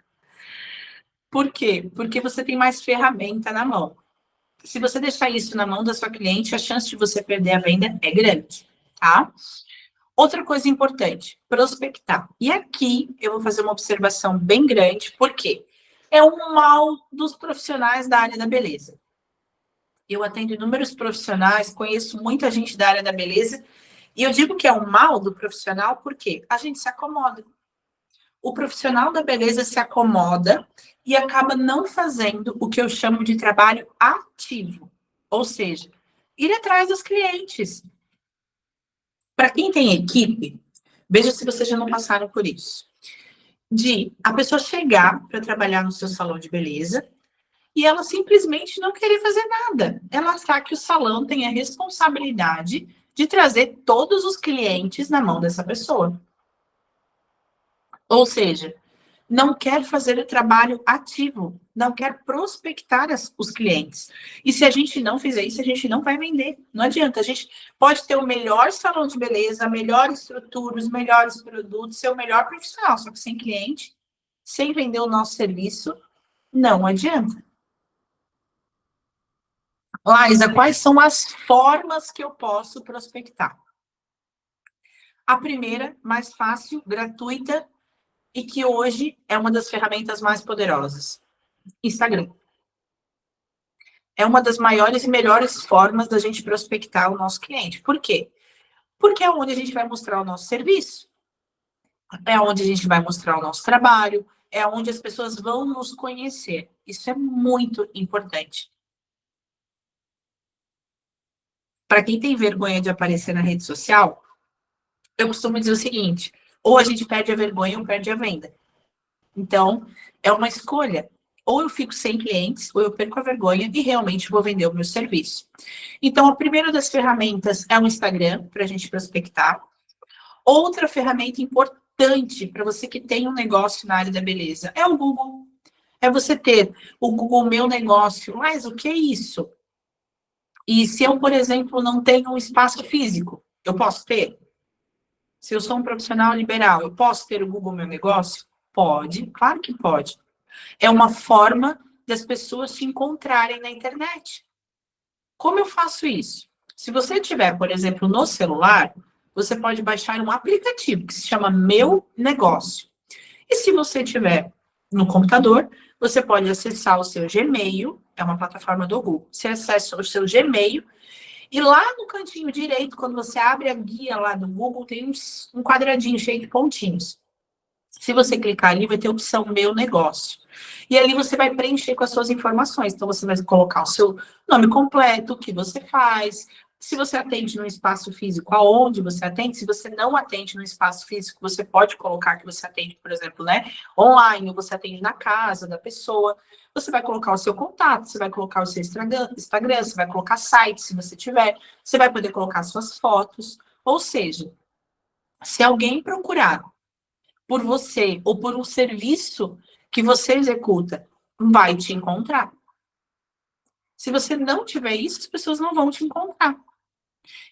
Por quê? Porque você tem mais ferramenta na mão. Se você deixar isso na mão da sua cliente, a chance de você perder a venda é grande, tá? Outra coisa importante, prospectar. E aqui eu vou fazer uma observação bem grande, porque é um mal dos profissionais da área da beleza. Eu atendo inúmeros profissionais, conheço muita gente da área da beleza, e eu digo que é um mal do profissional porque a gente se acomoda. O profissional da beleza se acomoda e acaba não fazendo o que eu chamo de trabalho ativo, ou seja, ir atrás dos clientes. Para quem tem equipe, veja se vocês já não passaram por isso. De a pessoa chegar para trabalhar no seu salão de beleza e ela simplesmente não querer fazer nada. Ela achar que o salão tem a responsabilidade de trazer todos os clientes na mão dessa pessoa. Ou seja, não quer fazer o trabalho ativo, não quer prospectar os clientes. E se a gente não fizer isso, a gente não vai vender. Não adianta. A gente pode ter o melhor salão de beleza, a melhor estrutura, os melhores produtos, ser o melhor profissional, só que sem cliente, sem vender o nosso serviço, não adianta. Laísa, quais são as formas que eu posso prospectar? A primeira, mais fácil, gratuita, e que hoje é uma das ferramentas mais poderosas. Instagram. É uma das maiores e melhores formas da gente prospectar o nosso cliente. Por quê? Porque é onde a gente vai mostrar o nosso serviço, é onde a gente vai mostrar o nosso trabalho, é onde as pessoas vão nos conhecer. Isso é muito importante. Para quem tem vergonha de aparecer na rede social, eu costumo dizer o seguinte: ou a gente perde a vergonha ou perde a venda. Então, é uma escolha. Ou eu fico sem clientes, ou eu perco a vergonha e realmente vou vender o meu serviço. Então, a primeira das ferramentas é o Instagram, para a gente prospectar. Outra ferramenta importante para você que tem um negócio na área da beleza é o Google. É você ter o Google Meu Negócio. Mas o que é isso? E se eu, por exemplo, não tenho um espaço físico, eu posso ter? Se eu sou um profissional liberal, eu posso ter o Google Meu Negócio? Pode, claro que pode. É uma forma das pessoas se encontrarem na internet. Como eu faço isso? Se você tiver, por exemplo, no celular, você pode baixar um aplicativo que se chama Meu Negócio. E se você tiver no computador, você pode acessar o seu Gmail, é uma plataforma do Google. Você acessa o seu Gmail e lá no cantinho direito, quando você abre a guia lá do Google, tem um quadradinho cheio de pontinhos. Se você clicar ali, vai ter a opção Meu Negócio. E ali você vai preencher com as suas informações. Então, você vai colocar o seu nome completo, o que você faz, se você atende no espaço físico, aonde você atende. Se você não atende no espaço físico, você pode colocar que você atende, por exemplo, né, online, ou você atende na casa da pessoa. Você vai colocar o seu contato, você vai colocar o seu Instagram, você vai colocar site, se você tiver. Você vai poder colocar suas fotos. Ou seja, se alguém procurar por você ou por um serviço que você executa, vai te encontrar. Se você não tiver isso, as pessoas não vão te encontrar.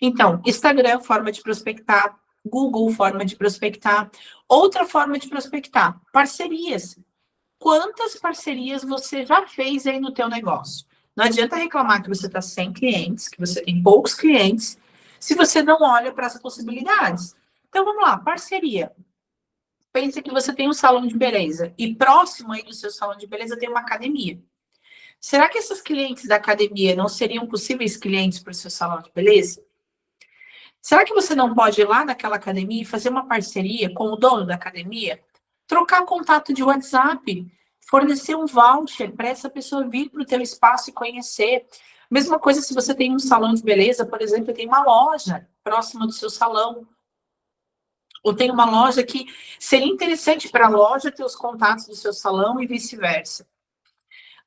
Então, Instagram, forma de prospectar. Google, forma de prospectar. Outra forma de prospectar, parcerias. Quantas parcerias você já fez aí no teu negócio? Não adianta reclamar que você está sem clientes, que você tem poucos clientes, se você não olha para as possibilidades. Então, vamos lá, parceria. Pense que você tem um salão de beleza e próximo aí do seu salão de beleza tem uma academia. Será que esses clientes da academia não seriam possíveis clientes para o seu salão de beleza? Será que você não pode ir lá naquela academia e fazer uma parceria com o dono da academia? Trocar contato de WhatsApp, fornecer um voucher para essa pessoa vir para o teu espaço e conhecer. Mesma coisa se você tem um salão de beleza, por exemplo, tem uma loja próxima do seu salão. Ou tem uma loja que seria interessante para a loja ter os contatos do seu salão e vice-versa.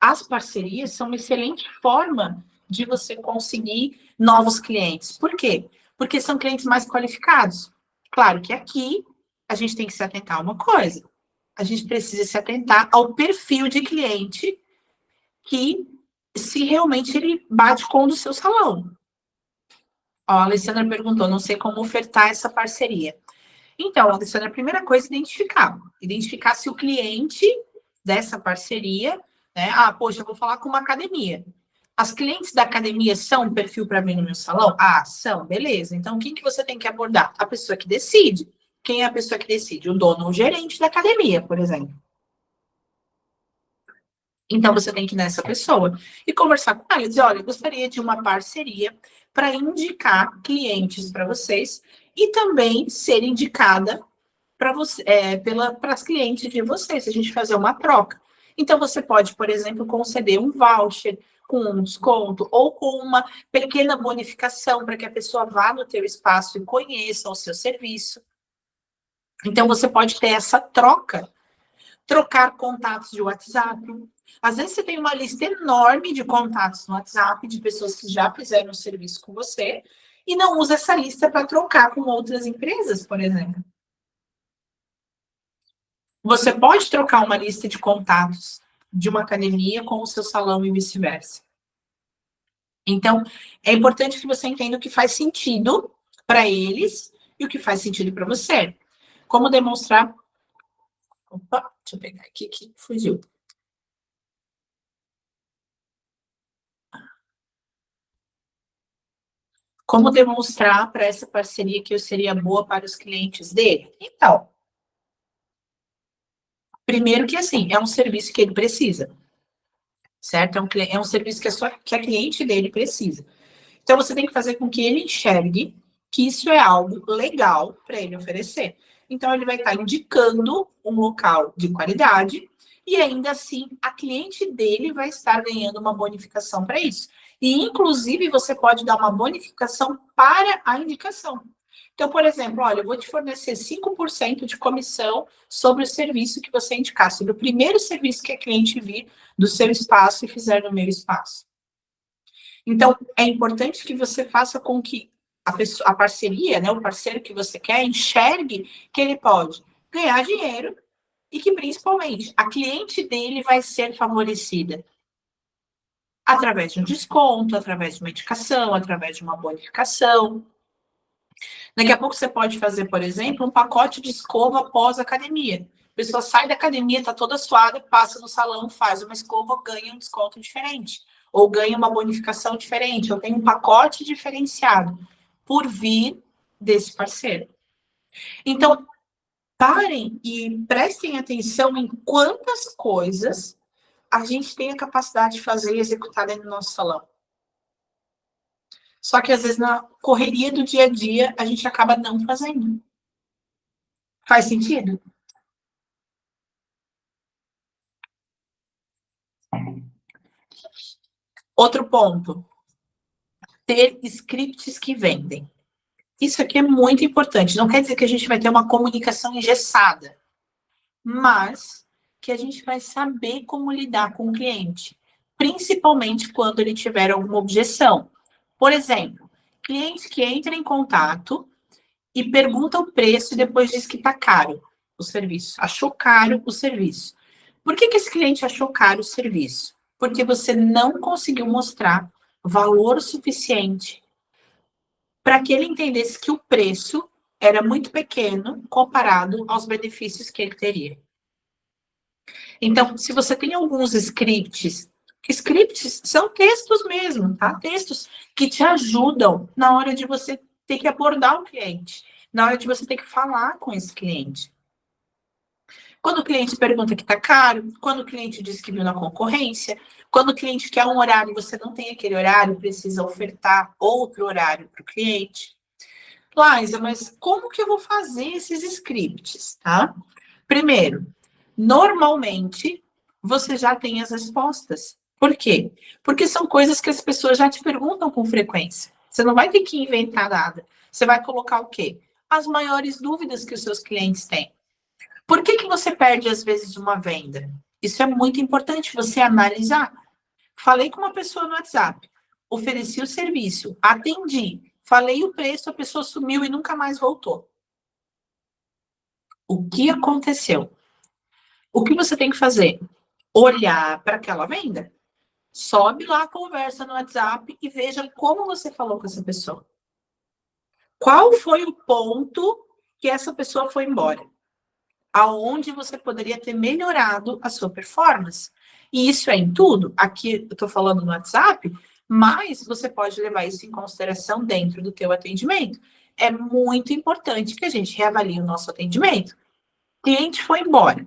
As parcerias são uma excelente forma de você conseguir novos clientes. Por quê? Porque são clientes mais qualificados. Claro que aqui a gente tem que se atentar a uma coisa. A gente precisa se atentar ao perfil de cliente que, se realmente ele bate com o do seu salão. Ó, a Alessandra perguntou, não sei como ofertar essa parceria. Então, Alessandra, a primeira coisa é identificar. Identificar se o cliente dessa parceria, né? Ah, poxa, eu vou falar com uma academia. As clientes da academia são um perfil para vir no meu salão? Ah, são, beleza. Então, quem que você tem que abordar? A pessoa que decide. Quem é a pessoa que decide? O dono ou o gerente da academia, por exemplo. Então, você tem que ir nessa pessoa e conversar com ela e dizer, olha, eu gostaria de uma parceria para indicar clientes para vocês e também ser indicada para você, para as clientes de vocês, a gente fazer uma troca. Então, você pode, por exemplo, conceder um voucher com um desconto ou com uma pequena bonificação para que a pessoa vá no teu espaço e conheça o seu serviço. Então, você pode ter essa troca, trocar contatos de WhatsApp. Às vezes, você tem uma lista enorme de contatos no WhatsApp de pessoas que já fizeram o serviço com você e não usa essa lista para trocar com outras empresas, por exemplo. Você pode trocar uma lista de contatos de uma academia com o seu salão e vice-versa. Então, é importante que você entenda o que faz sentido para eles e o que faz sentido para você. Como demonstrar... Opa, deixa eu pegar aqui que fugiu. Como demonstrar para essa parceria que eu seria boa para os clientes dele? Então, primeiro que assim, é um serviço que ele precisa, certo? É um serviço que a cliente dele precisa. Então, você tem que fazer com que ele enxergue que isso é algo legal para ele oferecer. Então, ele vai estar indicando um local de qualidade e, ainda assim, a cliente dele vai estar ganhando uma bonificação para isso. E, inclusive, você pode dar uma bonificação para a indicação. Então, por exemplo, olha, eu vou te fornecer 5% de comissão sobre o serviço que você indicar, sobre o primeiro serviço que a cliente vir do seu espaço e fizer no meu espaço. Então, é importante que você faça com que a parceria, né, o parceiro que você quer, enxergue que ele pode ganhar dinheiro e que, principalmente, a cliente dele vai ser favorecida através de um desconto, através de uma indicação, através de uma bonificação. Daqui a pouco você pode fazer, por exemplo, um pacote de escova pós-academia. A pessoa sai da academia, está toda suada, passa no salão, faz uma escova, ganha um desconto diferente. Ou ganha uma bonificação diferente, ou tem um pacote diferenciado por vir desse parceiro. Então, parem e prestem atenção em quantas coisas a gente tem a capacidade de fazer e executar dentro do nosso salão. Só que, às vezes, na correria do dia a dia, a gente acaba não fazendo. Faz sentido? Outro ponto. Ter scripts que vendem. Isso aqui é muito importante. Não quer dizer que a gente vai ter uma comunicação engessada, mas que a gente vai saber como lidar com o cliente, principalmente quando ele tiver alguma objeção. Por exemplo, cliente que entra em contato e pergunta o preço e depois diz que está caro o serviço. Achou caro o serviço. Por que esse cliente achou caro o serviço? Porque você não conseguiu mostrar valor suficiente para que ele entendesse que o preço era muito pequeno comparado aos benefícios que ele teria. Então, se você tem alguns scripts são textos mesmo, tá? Textos que te ajudam na hora de você ter que abordar o cliente, na hora de você ter que falar com esse cliente. Quando o cliente pergunta que está caro, quando o cliente diz que viu na concorrência, quando o cliente quer um horário e você não tem aquele horário, precisa ofertar outro horário para o cliente. Laísa, mas como que eu vou fazer esses scripts, tá? Primeiro, normalmente você já tem as respostas. Por quê? Porque são coisas que as pessoas já te perguntam com frequência. Você não vai ter que inventar nada. Você vai colocar o quê? As maiores dúvidas que os seus clientes têm. Por que você perde, às vezes, uma venda? Isso é muito importante você analisar. Falei com uma pessoa no WhatsApp, ofereci o serviço, atendi, falei o preço, a pessoa sumiu e nunca mais voltou. O que aconteceu? O que você tem que fazer? Olhar para aquela venda. Sobe lá a conversa no WhatsApp e veja como você falou com essa pessoa. Qual foi o ponto que essa pessoa foi embora? Aonde você poderia ter melhorado a sua performance. E isso é em tudo. Aqui eu estou falando no WhatsApp, mas você pode levar isso em consideração dentro do teu atendimento. É muito importante que a gente reavalie o nosso atendimento. O cliente foi embora,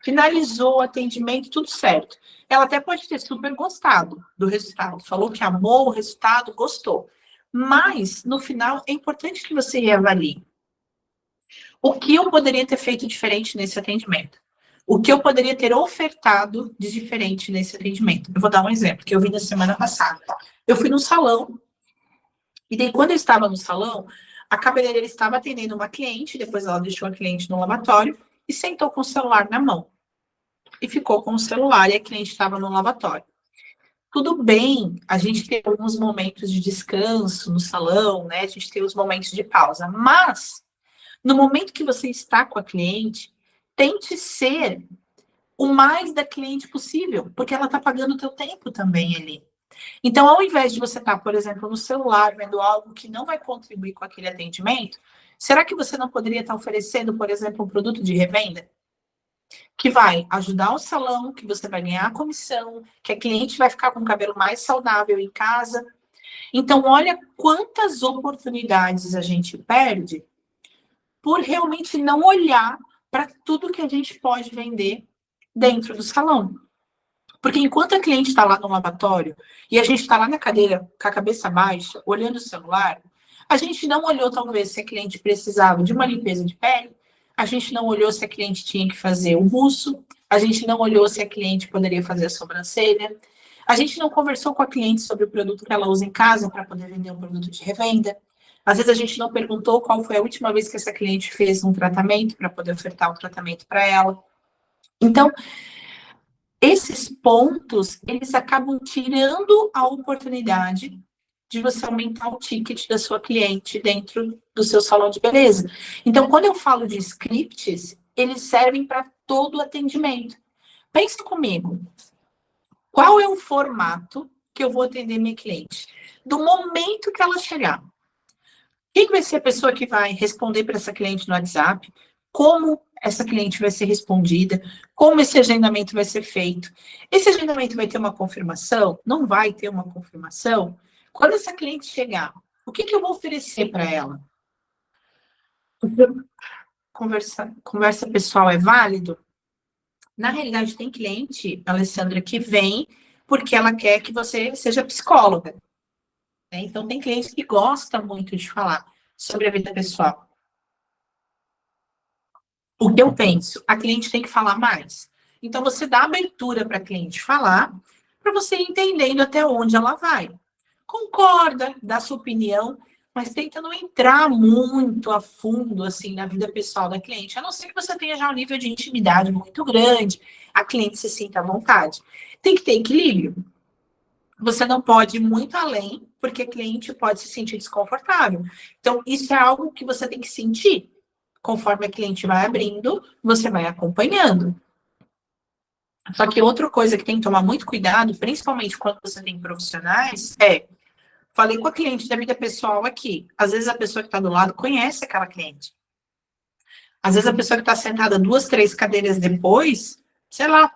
finalizou o atendimento, tudo certo. Ela até pode ter super gostado do resultado, falou que amou o resultado, gostou. Mas, no final, é importante que você reavalie. O que eu poderia ter feito diferente nesse atendimento? O que eu poderia ter ofertado de diferente nesse atendimento? Eu vou dar um exemplo que eu vi na semana passada. Eu fui no salão, e daí quando eu estava no salão, a cabeleireira estava atendendo uma cliente, depois ela deixou a cliente no lavatório e sentou com o celular na mão. E ficou com o celular e a cliente estava no lavatório. Tudo bem, a gente tem alguns momentos de descanso no salão, né? A gente tem os momentos de pausa, mas no momento que você está com a cliente, tente ser o mais da cliente possível, porque ela está pagando o teu tempo também ali. Então, ao invés de você estar, por exemplo, no celular, vendo algo que não vai contribuir com aquele atendimento, será que você não poderia estar oferecendo, por exemplo, um produto de revenda? Que vai ajudar o salão, que você vai ganhar a comissão, que a cliente vai ficar com o cabelo mais saudável em casa. Então, olha quantas oportunidades a gente perde por realmente não olhar para tudo que a gente pode vender dentro do salão. Porque enquanto a cliente está lá no lavatório e a gente está lá na cadeira com a cabeça baixa, olhando o celular, a gente não olhou talvez se a cliente precisava de uma limpeza de pele, a gente não olhou se a cliente tinha que fazer o buço, a gente não olhou se a cliente poderia fazer a sobrancelha, a gente não conversou com a cliente sobre o produto que ela usa em casa para poder vender um produto de revenda. Às vezes a gente não perguntou qual foi a última vez que essa cliente fez um tratamento para poder ofertar o tratamento para ela. Então, esses pontos, eles acabam tirando a oportunidade de você aumentar o ticket da sua cliente dentro do seu salão de beleza. Então, quando eu falo de scripts, eles servem para todo o atendimento. Pensa comigo, qual é o formato que eu vou atender minha cliente? Do momento que ela chegar. Quem vai ser a pessoa que vai responder para essa cliente no WhatsApp? Como essa cliente vai ser respondida? Como esse agendamento vai ser feito? Esse agendamento vai ter uma confirmação? Não vai ter uma confirmação? Quando essa cliente chegar, o que eu vou oferecer para ela? Conversa pessoal é válido? Na realidade, tem cliente, Alessandra, que vem porque ela quer que você seja psicóloga. Né? Então, tem cliente que gosta muito de falar sobre a vida pessoal. O que eu penso? A cliente tem que falar mais. Então, você dá abertura para a cliente falar, para você ir entendendo até onde ela vai. Concorda, dá sua opinião, mas tenta não entrar muito a fundo, assim, na vida pessoal da cliente, a não ser que você tenha já um nível de intimidade muito grande, a cliente se sinta à vontade. Tem que ter equilíbrio. Você não pode ir muito além, porque a cliente pode se sentir desconfortável. Então, isso é algo que você tem que sentir. Conforme a cliente vai abrindo, você vai acompanhando. Só que outra coisa que tem que tomar muito cuidado, principalmente quando você tem profissionais, falei com a cliente da vida pessoal aqui. Às vezes a pessoa que está do lado conhece aquela cliente. Às vezes a pessoa que está sentada 2, 3 cadeiras depois, sei lá,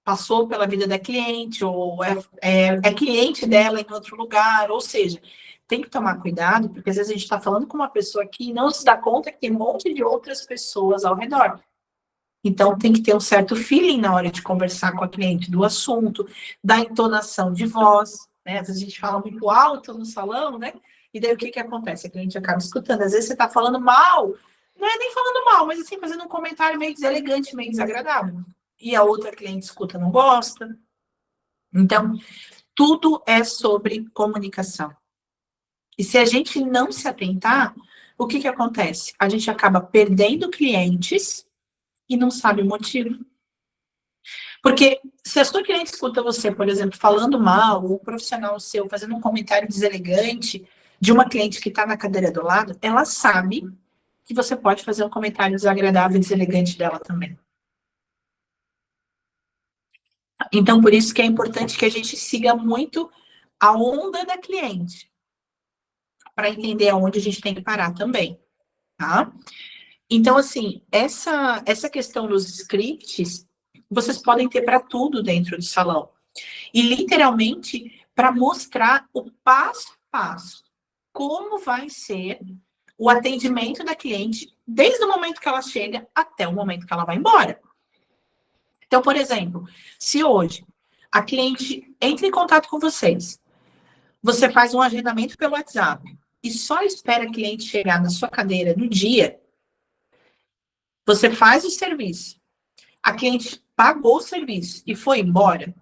passou pela vida da cliente, ou é cliente dela em outro lugar, ou seja, tem que tomar cuidado, porque às vezes a gente está falando com uma pessoa que não se dá conta que tem um monte de outras pessoas ao redor. Então, tem que ter um certo feeling na hora de conversar com a cliente do assunto, da entonação de voz, né? Às vezes a gente fala muito alto no salão, né? E daí o que acontece? A cliente acaba escutando. Às vezes você está falando mal, não é nem falando mal, mas assim, fazendo um comentário meio deselegante, meio desagradável. E a outra cliente escuta, não gosta. Então, tudo é sobre comunicação. E se a gente não se atentar, o que acontece? A gente acaba perdendo clientes e não sabe o motivo. Porque se a sua cliente escuta você, por exemplo, falando mal, ou um profissional seu fazendo um comentário deselegante de uma cliente que está na cadeira do lado, ela sabe que você pode fazer um comentário desagradável e deselegante dela também. Então, por isso que é importante que a gente siga muito a onda da cliente, para entender aonde a gente tem que parar também, tá? Então, assim, essa questão dos scripts, vocês podem ter para tudo dentro do salão. E, literalmente, para mostrar o passo a passo, como vai ser o atendimento da cliente, desde o momento que ela chega até o momento que ela vai embora. Então, por exemplo, se hoje a cliente entra em contato com vocês, você faz um agendamento pelo WhatsApp e só espera a cliente chegar na sua cadeira no dia, você faz o serviço, a cliente pagou o serviço e foi embora,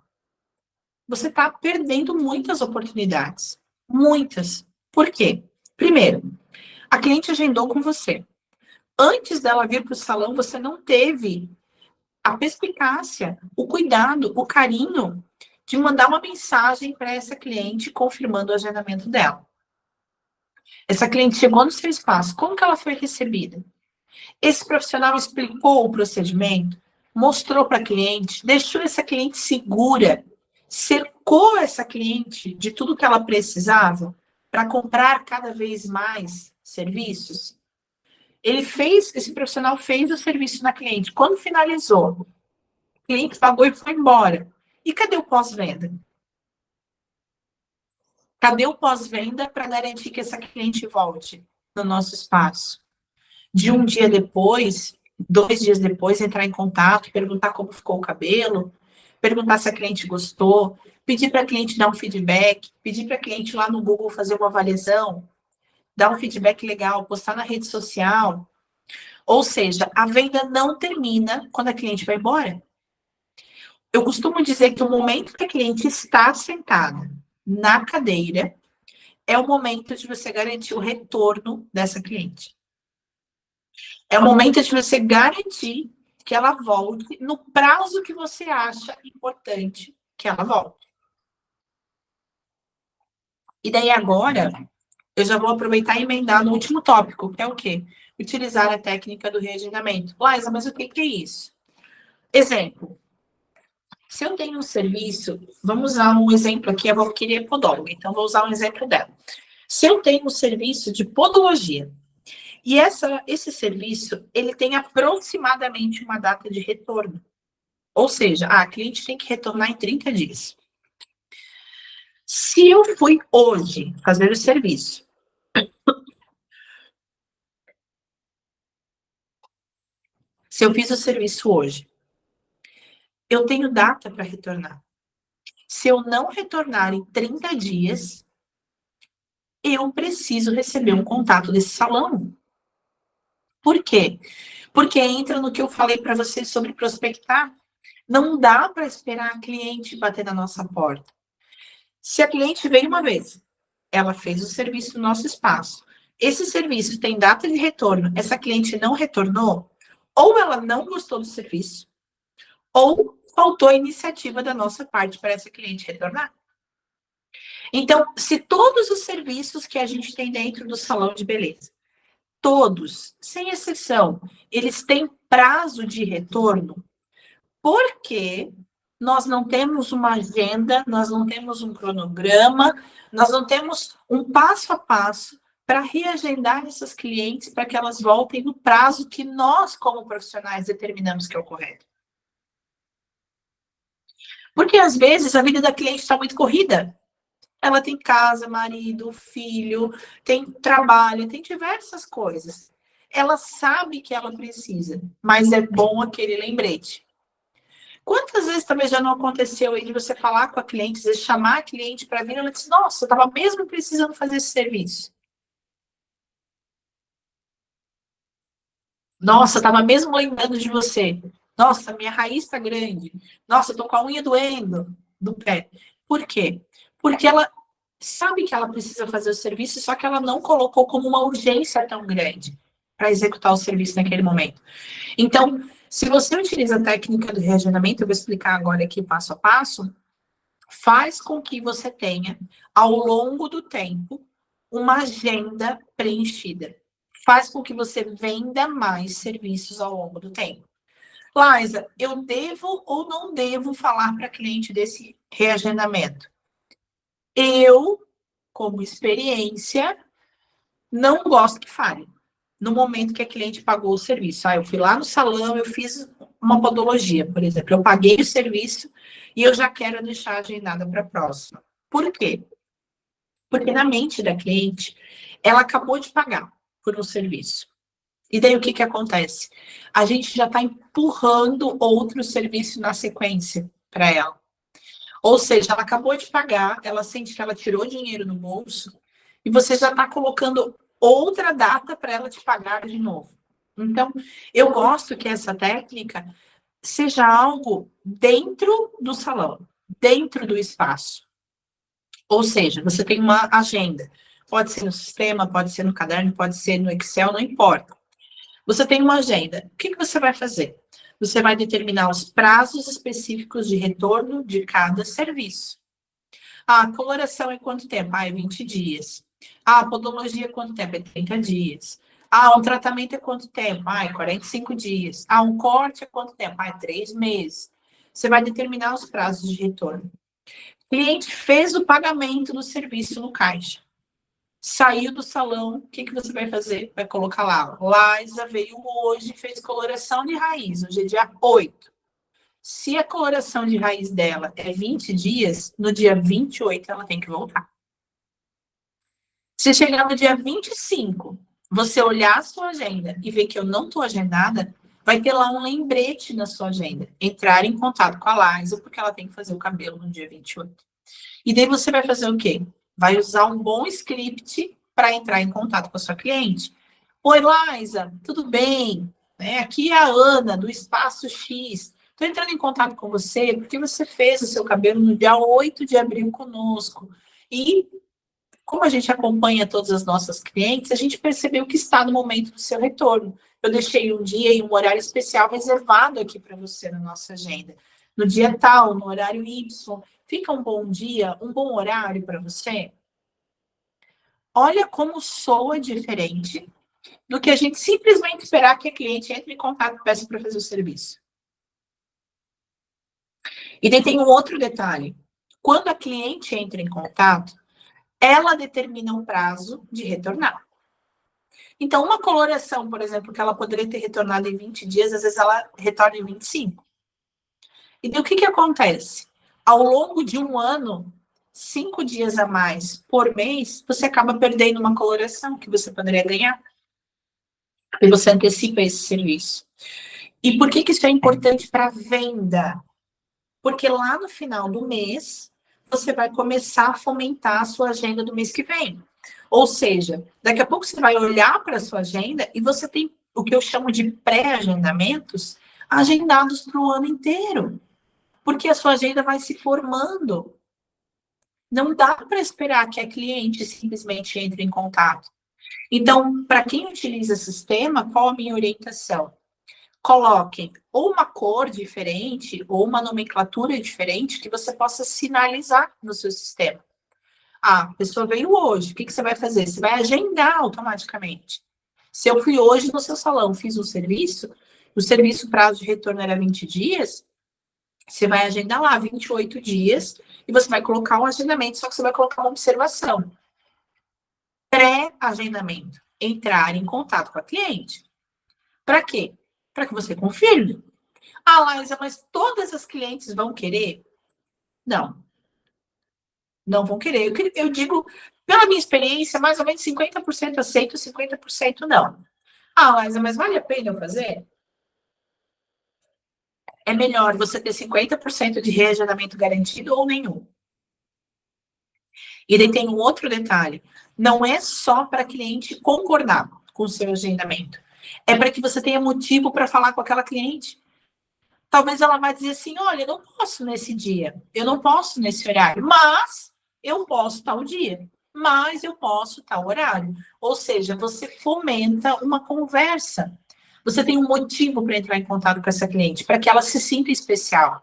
você está perdendo muitas oportunidades. Muitas. Por quê? Primeiro, a cliente agendou com você. Antes dela vir para o salão, você não teve a perspicácia, o cuidado, o carinho de mandar uma mensagem para essa cliente confirmando o agendamento dela. Essa cliente chegou no seu espaço, como que ela foi recebida? Esse profissional explicou o procedimento, mostrou para a cliente, deixou essa cliente segura, cercou essa cliente de tudo que ela precisava para comprar cada vez mais serviços. Esse profissional fez o serviço na cliente. Quando finalizou, o cliente pagou e foi embora. E cadê o pós-venda? Cadê o pós-venda para garantir que essa cliente volte no nosso espaço? De um dia depois, 2 dias depois, entrar em contato, perguntar como ficou o cabelo, perguntar se a cliente gostou, pedir para a cliente dar um feedback, pedir para a cliente lá no Google fazer uma avaliação, dar um feedback legal, postar na rede social. Ou seja, a venda não termina quando a cliente vai embora. Eu costumo dizer que o momento que a cliente está sentada na cadeira é o momento de você garantir o retorno dessa cliente. É o momento de você garantir que ela volte no prazo que você acha importante que ela volte. E daí agora, eu já vou aproveitar e emendar no último tópico, que é o quê? Utilizar a técnica do reagendamento. Laísa, mas o que é isso? Exemplo. Se eu tenho um serviço, vamos usar um exemplo aqui, a Valquíria é podóloga, então vou usar um exemplo dela. Se eu tenho um serviço de podologia, e esse serviço, ele tem aproximadamente uma data de retorno. Ou seja, a cliente tem que retornar em 30 dias. Se eu fui hoje fazer o serviço, se eu fiz o serviço hoje, eu tenho data para retornar. Se eu não retornar em 30 dias, eu preciso receber um contato desse salão. Por quê? Porque entra no que eu falei para vocês sobre prospectar. Não dá para esperar a cliente bater na nossa porta. Se a cliente veio uma vez, ela fez o serviço no nosso espaço, esse serviço tem data de retorno, essa cliente não retornou, ou ela não gostou do serviço, ou faltou iniciativa da nossa parte para essa cliente retornar. Então, se todos os serviços que a gente tem dentro do salão de beleza, todos, sem exceção, eles têm prazo de retorno, porque nós não temos uma agenda, nós não temos um cronograma, nós não temos um passo a passo para reagendar essas clientes para que elas voltem no prazo que nós, como profissionais, determinamos que é o correto. Porque, às vezes, a vida da cliente está muito corrida. Ela tem casa, marido, filho, tem trabalho, tem diversas coisas. Ela sabe que ela precisa, mas é bom aquele lembrete. Quantas vezes também já não aconteceu aí de você falar com a cliente, às vezes chamar a cliente para vir, ela diz, nossa, eu estava mesmo precisando fazer esse serviço. Nossa, eu estava mesmo lembrando de você. Nossa, minha raiz está grande. Nossa, eu tô com a unha doendo do pé. Por quê? Porque ela sabe que ela precisa fazer o serviço, só que ela não colocou como uma urgência tão grande para executar o serviço naquele momento. Então, se você utiliza a técnica do reagendamento, eu vou explicar agora aqui passo a passo, faz com que você tenha, ao longo do tempo, uma agenda preenchida. Faz com que você venda mais serviços ao longo do tempo. Laisa, eu devo ou não devo falar para cliente desse reagendamento? Eu, como experiência, não gosto que fale. No momento que a cliente pagou o serviço. Eu fui lá no salão, eu fiz uma podologia, por exemplo. Eu paguei o serviço e eu já quero deixar agendada para a próxima. Por quê? Porque na mente da cliente, ela acabou de pagar por um serviço. E daí o que, que acontece? A gente já está empurrando outro serviço na sequência para ela. Ou seja, ela acabou de pagar, ela sente que ela tirou dinheiro no bolso e você já está colocando outra data para ela te pagar de novo. Então, eu gosto que essa técnica seja algo dentro do salão, dentro do espaço. Ou seja, você tem uma agenda. Pode ser no sistema, pode ser no caderno, pode ser no Excel, não importa. Você tem uma agenda. O que, que você vai fazer? Você vai determinar os prazos específicos de retorno de cada serviço. A coloração é quanto tempo? É 20 dias. A podologia é quanto tempo? É 30 dias. Um tratamento é quanto tempo? É 45 dias. Um corte é quanto tempo? É 3 meses. Você vai determinar os prazos de retorno. O cliente fez o pagamento do serviço no caixa. Saiu do salão, o que, que você vai fazer? Vai colocar lá, Laisa veio hoje e fez coloração de raiz, hoje é dia 8. Se a coloração de raiz dela é 20 dias, no dia 28 ela tem que voltar. Se chegar no dia 25, você olhar a sua agenda e ver que eu não estou agendada, vai ter lá um lembrete na sua agenda. Entrar em contato com a Laisa, porque ela tem que fazer o cabelo no dia 28. E daí você vai fazer o quê? Vai usar um bom script para entrar em contato com a sua cliente. Oi, Laisa, tudo bem? Aqui é a Ana, do Espaço X. Estou entrando em contato com você porque você fez o seu cabelo no dia 8 de abril conosco. E como a gente acompanha todas as nossas clientes, a gente percebeu que está no momento do seu retorno. Eu deixei um dia e um horário especial reservado aqui para você na nossa agenda. No dia tal, no horário Y. Fica um bom dia, um bom horário para você? Olha como soa diferente do que a gente simplesmente esperar que a cliente entre em contato e peça para fazer o serviço. E daí tem um outro detalhe. Quando a cliente entra em contato, ela determina um prazo de retornar. Então, uma coloração, por exemplo, que ela poderia ter retornado em 20 dias, às vezes ela retorna em 25. E daí o que, que acontece? Ao longo de um ano, 5 dias a mais por mês, você acaba perdendo uma coloração que você poderia ganhar. E você antecipa esse serviço. E por que, que isso é importante para venda? Porque lá no final do mês, você vai começar a fomentar a sua agenda do mês que vem. Ou seja, daqui a pouco você vai olhar para a sua agenda e você tem o que eu chamo de pré-agendamentos agendados para o ano inteiro. Porque a sua agenda vai se formando. Não dá para esperar que a cliente simplesmente entre em contato. Então, para quem utiliza sistema, qual a minha orientação? Coloquem ou uma cor diferente ou uma nomenclatura diferente que você possa sinalizar no seu sistema. A pessoa veio hoje, o que, que você vai fazer? Você vai agendar automaticamente. Se eu fui hoje no seu salão, fiz um serviço, o serviço prazo de retorno era 20 dias, você vai agendar lá 28 dias e você vai colocar um agendamento, só que você vai colocar uma observação. Pré-agendamento. Entrar em contato com a cliente. Para quê? Para que você confirme. Laisa, mas todas as clientes vão querer? Não. Não vão querer. Eu digo, pela minha experiência, mais ou menos 50% aceito, 50% não. Ah, Liza, mas vale a pena eu fazer? É melhor você ter 50% de reagendamento garantido ou nenhum. E daí tem um outro detalhe. Não é só para cliente concordar com o seu agendamento. É para que você tenha motivo para falar com aquela cliente. Talvez ela vai dizer assim, olha, eu não posso nesse dia, eu não posso nesse horário, mas eu posso tal dia, mas eu posso tal horário. Ou seja, você fomenta uma conversa. Você tem um motivo para entrar em contato com essa cliente, para que ela se sinta especial,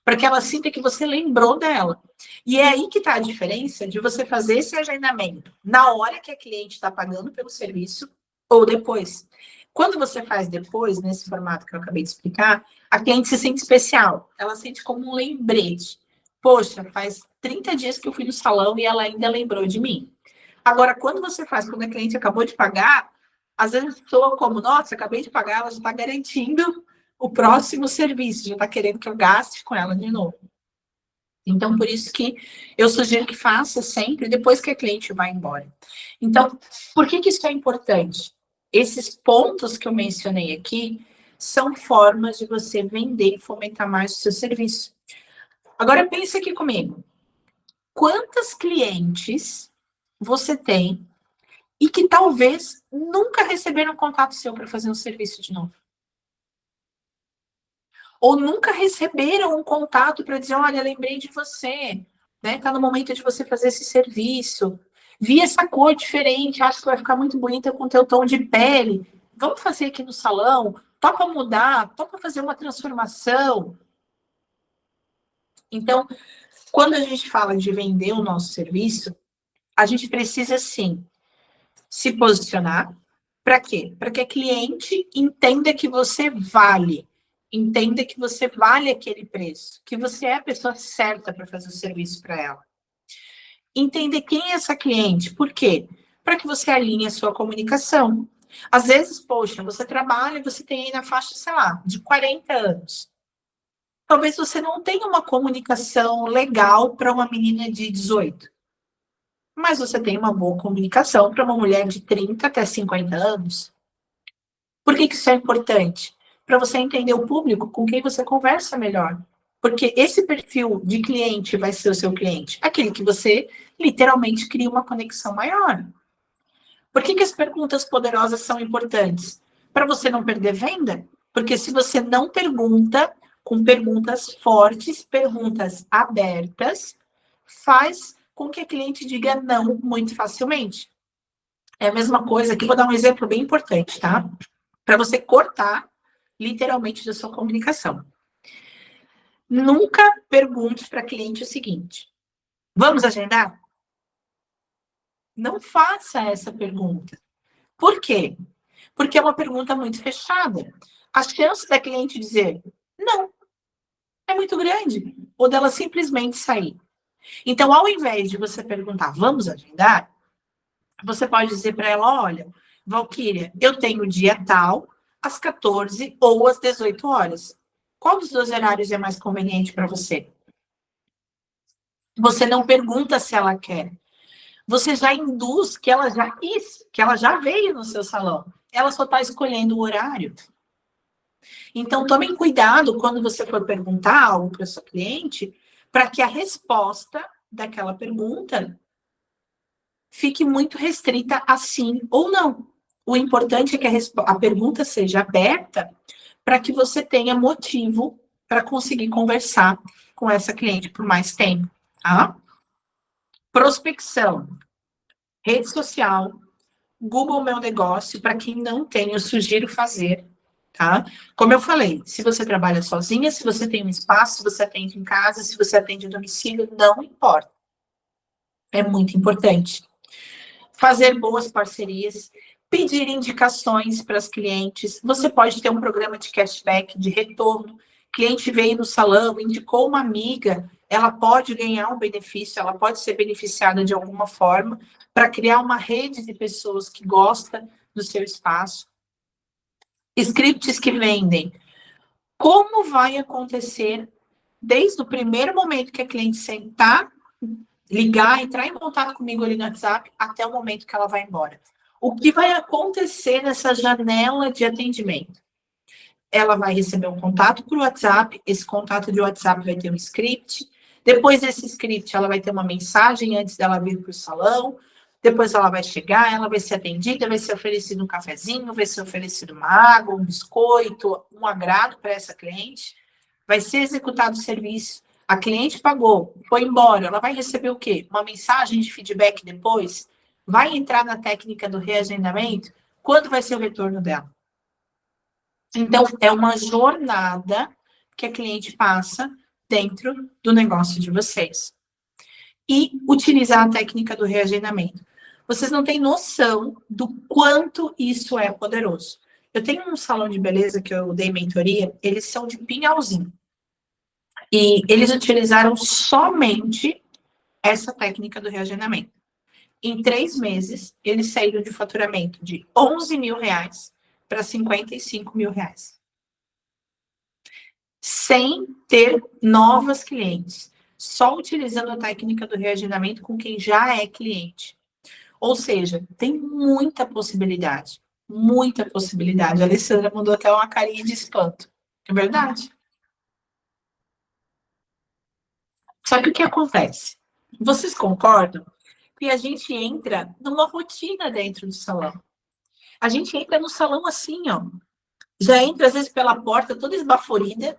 para que ela sinta que você lembrou dela. E é aí que está a diferença de você fazer esse agendamento na hora que a cliente está pagando pelo serviço ou depois. Quando você faz depois, nesse formato que eu acabei de explicar, a cliente se sente especial. Ela sente como um lembrete. Poxa, faz 30 dias que eu fui no salão e ela ainda lembrou de mim. Agora, quando você faz, quando a cliente acabou de pagar, às vezes soa como, nossa, acabei de pagar, ela já está garantindo o próximo serviço, já está querendo que eu gaste com ela de novo. Então, por isso que eu sugiro que faça sempre depois que a cliente vai embora. Então, por que isso é importante? Esses pontos que eu mencionei aqui são formas de você vender e fomentar mais o seu serviço. Agora, pense aqui comigo. Quantas clientes você tem e que talvez nunca receberam contato seu para fazer um serviço de novo? Ou nunca receberam um contato para dizer, olha, lembrei de você, né? Tá no momento de você fazer esse serviço. Vi essa cor diferente, acho que vai ficar muito bonita com o teu tom de pele. Vamos fazer aqui no salão? Topa mudar? Topa fazer uma transformação? Então, quando a gente fala de vender o nosso serviço, a gente precisa, sim, se posicionar. Para quê? Para que a cliente entenda que você vale. Entenda que você vale aquele preço, que você é a pessoa certa para fazer o serviço para ela. Entender quem é essa cliente, por quê? Para que você alinhe a sua comunicação. Às vezes, poxa, você trabalha e você tem aí na faixa, sei lá, de 40 anos. Talvez você não tenha uma comunicação legal para uma menina de 18. Mas você tem uma boa comunicação para uma mulher de 30 até 50 anos. Por que isso é importante? Para você entender o público com quem você conversa melhor. Porque esse perfil de cliente vai ser o seu cliente, aquele que você literalmente cria uma conexão maior. Por que as perguntas poderosas são importantes? Para você não perder venda. Porque se você não pergunta com perguntas fortes, perguntas abertas, faz com que a cliente diga não muito facilmente. É a mesma coisa, aqui vou dar um exemplo bem importante, tá? Para você cortar literalmente da sua comunicação. Nunca pergunte para cliente o seguinte: vamos agendar? Não faça essa pergunta. Por quê? Porque é uma pergunta muito fechada. A chance da cliente dizer não é muito grande, ou dela simplesmente sair. Então, ao invés de você perguntar, vamos agendar? Você pode dizer para ela, olha, Valquíria, eu tenho o dia tal, às 14 ou às 18 horas. Qual dos dois horários é mais conveniente para você? Você não pergunta se ela quer. Você já induz que ela já quis, que ela já veio no seu salão. Ela só está escolhendo o horário. Então, tomem cuidado quando você for perguntar algo para o seu cliente, para que a resposta daquela pergunta fique muito restrita a sim ou não. O importante é que a pergunta seja aberta para que você tenha motivo para conseguir conversar com essa cliente por mais tempo, tá? Prospecção, rede social, Google Meu Negócio, para quem não tem, eu sugiro fazer, tá? Como eu falei, se você trabalha sozinha, se você tem um espaço, se você atende em casa, se você atende em domicílio, não importa. É muito importante. Fazer boas parcerias, pedir indicações para as clientes. Você pode ter um programa de cashback, de retorno. Cliente veio no salão, indicou uma amiga, ela pode ganhar um benefício, ela pode ser beneficiada de alguma forma para criar uma rede de pessoas que gostam do seu espaço. Scripts que vendem. Como vai acontecer desde o primeiro momento que a cliente sentar ligar, entrar em contato comigo ali no WhatsApp até o momento que ela vai embora. O que vai acontecer nessa janela de atendimento? Ela vai receber um contato por WhatsApp, esse contato de WhatsApp vai ter um script, depois desse script ela vai ter uma mensagem antes dela vir para o salão, depois ela vai chegar, ela vai ser atendida, vai ser oferecido um cafezinho, vai ser oferecido uma água, um biscoito, um agrado para essa cliente, vai ser executado o serviço, a cliente pagou, foi embora, ela vai receber o quê? Uma mensagem de feedback depois? Vai entrar na técnica do reagendamento? Quando vai ser o retorno dela? Então, é uma jornada que a cliente passa dentro do negócio de vocês. E utilizar a técnica do reagendamento. Vocês não têm noção do quanto isso é poderoso. Eu tenho um salão de beleza que eu dei mentoria, eles são de Pinhalzinho. E eles utilizaram somente essa técnica do reagendamento. Em 3 meses, eles saíram de faturamento de 11 mil reais para 55 mil reais. Sem ter novas clientes. Só utilizando a técnica do reagendamento com quem já é cliente. Ou seja, tem muita possibilidade. Muita possibilidade. A Alessandra mandou até uma carinha de espanto. É verdade. Só que o que acontece? Vocês concordam que a gente entra numa rotina dentro do salão? A gente entra no salão assim, ó. Já entra, às vezes, pela porta toda esbaforida.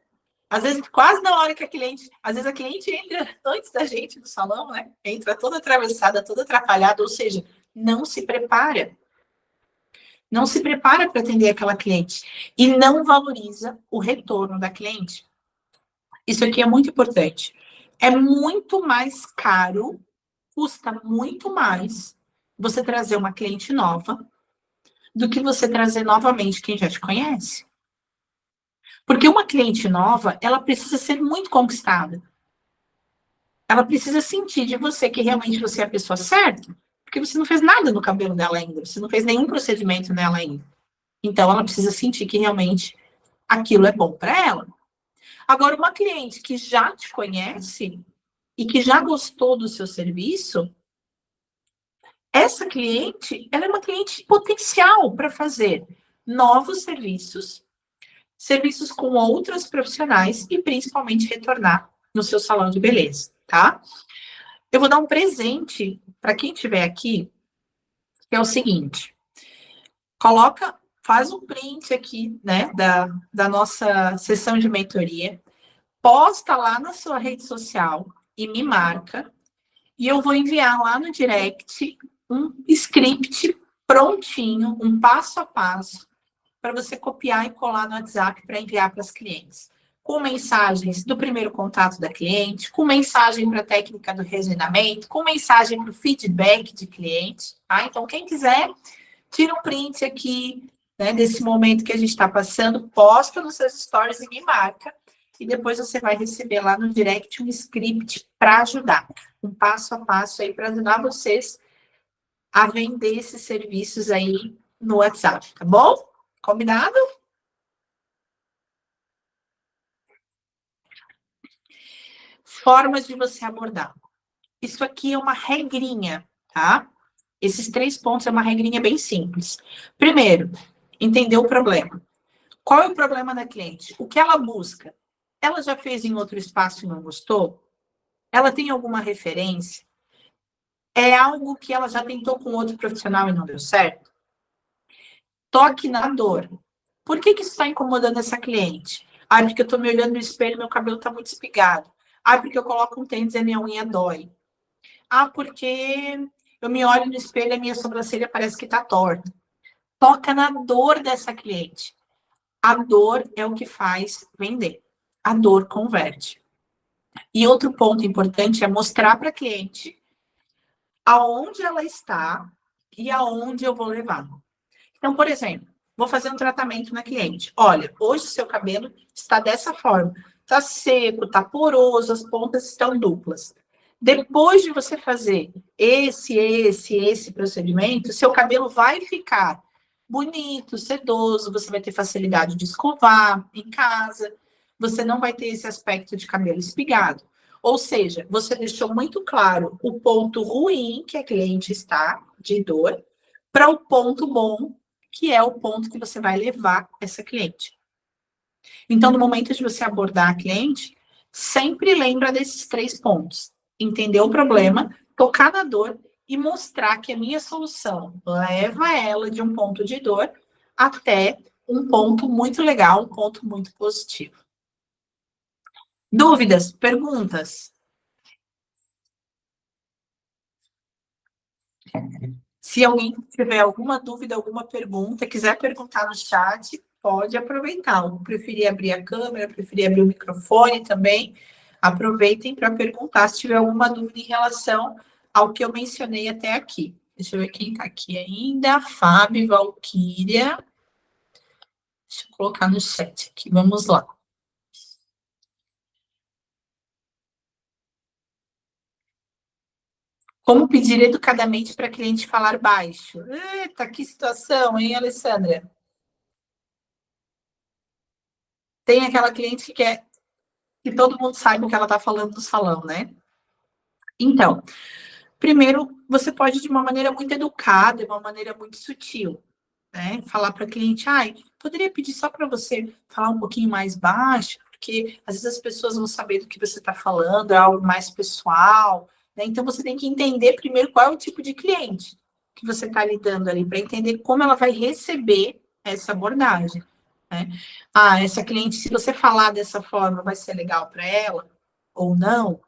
Às vezes, quase na hora que a cliente... Às vezes, a cliente entra antes da gente no salão, né? Entra toda atravessada, toda atrapalhada. Ou seja, não se prepara. Não se prepara para atender aquela cliente. E não valoriza o retorno da cliente. Isso aqui é muito importante. É muito mais caro, custa muito mais você trazer uma cliente nova do que você trazer novamente quem já te conhece. Porque uma cliente nova, ela precisa ser muito conquistada. Ela precisa sentir de você que realmente você é a pessoa certa, porque você não fez nada no cabelo dela ainda, você não fez nenhum procedimento nela ainda. Então, ela precisa sentir que realmente aquilo é bom para ela. Agora, uma cliente que já te conhece e que já gostou do seu serviço, essa cliente, ela é uma cliente potencial para fazer novos serviços, serviços com outros profissionais e principalmente retornar no seu salão de beleza, tá? Eu vou dar um presente para quem estiver aqui, que é o seguinte: coloca, faz um print aqui, né, da nossa sessão de mentoria, posta lá na sua rede social e me marca, e eu vou enviar lá no direct um script prontinho, um passo a passo, para você copiar e colar no WhatsApp para enviar para as clientes. Com mensagens do primeiro contato da cliente, com mensagem para a técnica do reagendamento, com mensagem para o feedback de cliente. Tá? Então, quem quiser, tira um print aqui, né, desse momento que a gente está passando, posta nos seus stories e me marca. E depois você vai receber lá no direct um script para ajudar. Um passo a passo aí para ajudar vocês a vender esses serviços aí no WhatsApp, tá bom? Combinado? Formas de você abordar. Isso aqui é uma regrinha, tá? Esses 3 pontos é uma regrinha bem simples. Primeiro, entender o problema. Qual é o problema da cliente? O que ela busca? Ela já fez em outro espaço e não gostou? Ela tem alguma referência? É algo que ela já tentou com outro profissional e não deu certo? Toque na dor. Por que isso está incomodando essa cliente? Ah, porque eu estou me olhando no espelho e meu cabelo está muito espigado. Ah, porque eu coloco um tênis e a minha unha dói. Ah, porque eu me olho no espelho e a minha sobrancelha parece que está torta. Toca na dor dessa cliente. A dor é o que faz vender. A dor converte. E outro ponto importante é mostrar para a cliente aonde ela está e aonde eu vou levar. Então, por exemplo, vou fazer um tratamento na cliente. Olha, hoje o seu cabelo está dessa forma. Está seco, está poroso, as pontas estão duplas. Depois de você fazer esse procedimento, seu cabelo vai ficar bonito, sedoso, você vai ter facilidade de escovar em casa, você não vai ter esse aspecto de cabelo espigado. Ou seja, você deixou muito claro o ponto ruim que a cliente está de dor para o ponto bom, que é o ponto que você vai levar essa cliente. Então, no momento de você abordar a cliente, sempre lembra desses 3 pontos. Entender o problema, tocar na dor e mostrar que a minha solução leva ela de um ponto de dor até um ponto muito legal, um ponto muito positivo. Dúvidas? Perguntas? Se alguém tiver alguma dúvida, alguma pergunta, quiser perguntar no chat, pode aproveitar. Eu preferi abrir a câmera, preferi abrir o microfone também. Aproveitem para perguntar se tiver alguma dúvida em relação ao que eu mencionei até aqui. Deixa eu ver quem está aqui ainda. Fábio, Valquíria. Deixa eu colocar no chat aqui. Vamos lá. Como pedir educadamente para cliente falar baixo? Eita, que situação, hein, Alessandra? Tem aquela cliente que quer que todo mundo saiba o que ela está falando no salão, né? Então, primeiro, você pode, de uma maneira muito educada, de uma maneira muito sutil, né? Falar para a cliente, poderia pedir só para você falar um pouquinho mais baixo, porque às vezes as pessoas vão saber do que você está falando, é algo mais pessoal, né? Então, você tem que entender primeiro qual é o tipo de cliente que você está lidando ali, para entender como ela vai receber essa abordagem, né? Essa cliente, se você falar dessa forma, vai ser legal para ela ou não?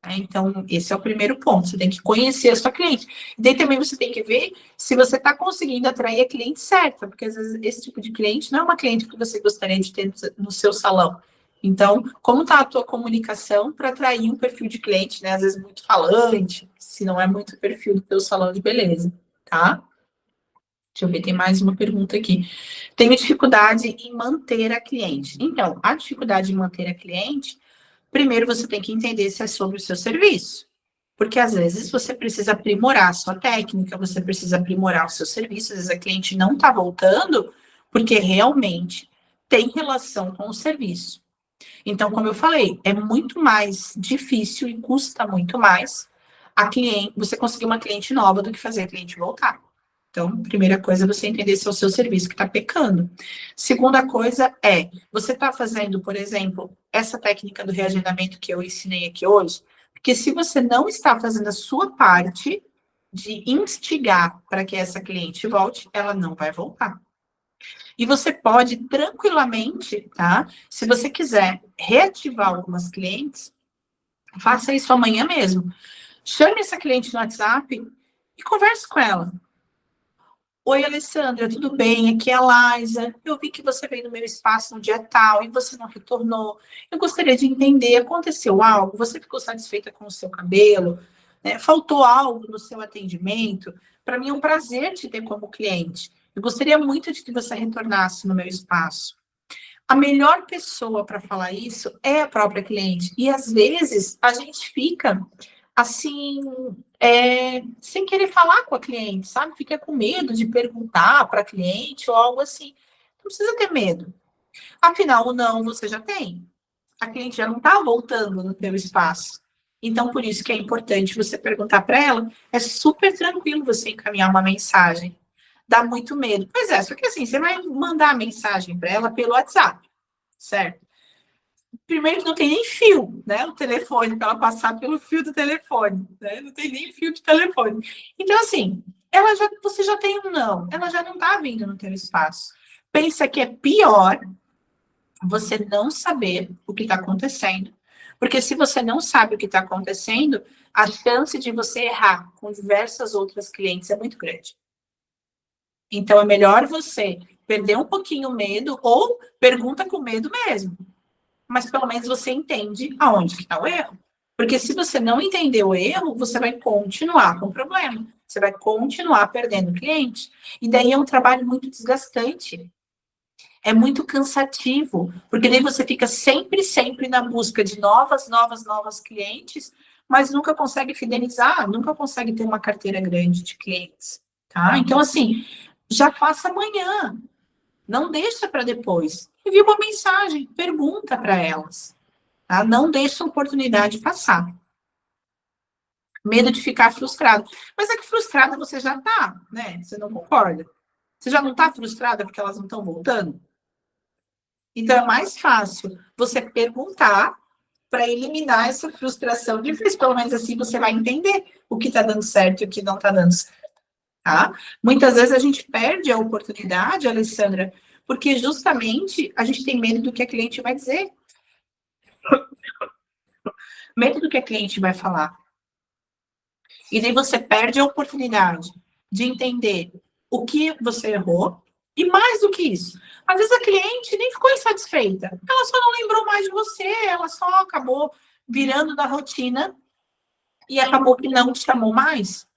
Então, esse é o primeiro ponto. Você tem que conhecer a sua cliente. E daí também você tem que ver se você está conseguindo atrair a cliente certa, porque às vezes esse tipo de cliente não é uma cliente que você gostaria de ter no seu salão. Então, como está a tua comunicação para atrair um perfil de cliente, né? Às vezes muito falante, se não é muito o perfil do teu salão de beleza, tá? Deixa eu ver, tem mais uma pergunta aqui. Tenho dificuldade em manter a cliente. Então, a dificuldade em manter a cliente, primeiro você tem que entender se é sobre o seu serviço. Porque às vezes você precisa aprimorar a sua técnica, você precisa aprimorar o seu serviço, às vezes a cliente não está voltando porque realmente tem relação com o serviço. Então, como eu falei, é muito mais difícil e custa muito mais você conseguir uma cliente nova do que fazer a cliente voltar. Então, primeira coisa é você entender se é o seu serviço que está pecando. Segunda coisa é, você está fazendo, por exemplo, essa técnica do reagendamento que eu ensinei aqui hoje, porque se você não está fazendo a sua parte de instigar para que essa cliente volte, ela não vai voltar. E você pode tranquilamente, tá? Se você quiser reativar algumas clientes, faça isso amanhã mesmo. Chame essa cliente no WhatsApp e converse com ela. Oi, Alessandra, tudo bem? Aqui é a Liza. Eu vi que você veio no meu espaço no dia tal e você não retornou. Eu gostaria de entender, aconteceu algo? Você ficou satisfeita com o seu cabelo? Né? Faltou algo no seu atendimento? Para mim é um prazer te ter como cliente. Eu gostaria muito de que você retornasse no meu espaço. A melhor pessoa para falar isso é a própria cliente. E às vezes a gente fica assim, sem querer falar com a cliente, sabe? Fica com medo de perguntar para a cliente ou algo assim. Não precisa ter medo. Afinal, o não você já tem. A cliente já não está voltando no teu espaço. Então, por isso que é importante você perguntar para ela. É super tranquilo você encaminhar uma mensagem. Dá muito medo. Pois é, só que assim, você vai mandar a mensagem para ela pelo WhatsApp, certo? Primeiro que não tem nem fio, né? O telefone, para ela passar pelo fio do telefone, né? Não tem nem fio de telefone. Então, assim, você já tem um não, ela já não está vindo no teu espaço. Pensa que é pior você não saber o que está acontecendo. Porque se você não sabe o que está acontecendo, a chance de você errar com diversas outras clientes é muito grande. Então, é melhor você perder um pouquinho o medo ou pergunta com medo mesmo. Mas pelo menos você entende aonde que está o erro. Porque se você não entender o erro, você vai continuar com o problema. Você vai continuar perdendo cliente. E daí é um trabalho muito desgastante. É muito cansativo. Porque daí você fica sempre, sempre na busca de novas clientes, mas nunca consegue fidelizar, nunca consegue ter uma carteira grande de clientes. Tá? Então, assim, já faça amanhã. Não deixa para depois. Envia uma mensagem, pergunta para elas. tá? Não deixa a oportunidade passar. Medo de ficar frustrado. Mas é que frustrada você já tá, né? Você não concorda? Você já não tá frustrada porque elas não estão voltando? Então é mais fácil você perguntar para eliminar essa frustração de vez, pelo menos assim você vai entender o que está dando certo e o que não está dando certo, tá? Muitas vezes a gente perde a oportunidade, Alessandra, porque justamente a gente tem medo do que a cliente vai dizer, medo do que a cliente vai falar. E daí você perde a oportunidade de entender o que você errou, e mais do que isso, às vezes a cliente nem ficou insatisfeita, ela só não lembrou mais de você, ela só acabou virando da rotina e acabou que não te chamou mais.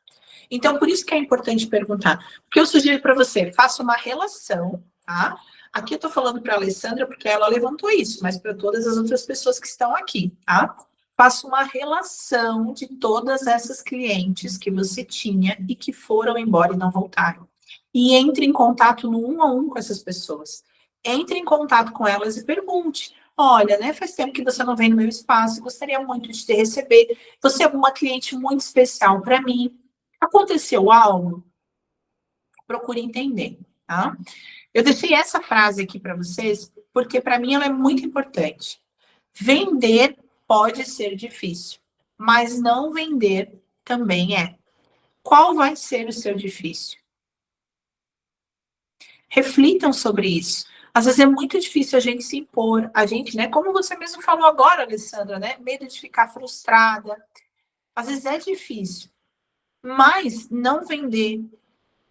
Então, por isso que é importante perguntar. O que eu sugiro para você? Faça uma relação, tá? Aqui eu estou falando para a Alessandra porque ela levantou isso, mas para todas as outras pessoas que estão aqui, tá? Faça uma relação de todas essas clientes que você tinha e que foram embora e não voltaram. E entre em contato no 1 a 1 com essas pessoas. Entre em contato com elas e pergunte. Olha, né, faz tempo que você não vem no meu espaço, gostaria muito de te receber. Você é uma cliente muito especial para mim. Aconteceu algo? Procure entender, tá? Eu deixei essa frase aqui para vocês porque para mim ela é muito importante. Vender pode ser difícil, mas não vender também é. Qual vai ser o seu difícil? Reflitam sobre isso. Às vezes é muito difícil a gente se impor, a gente, né? Como você mesmo falou agora, Alessandra, né? Medo de ficar frustrada. Às vezes é difícil, mas não vender,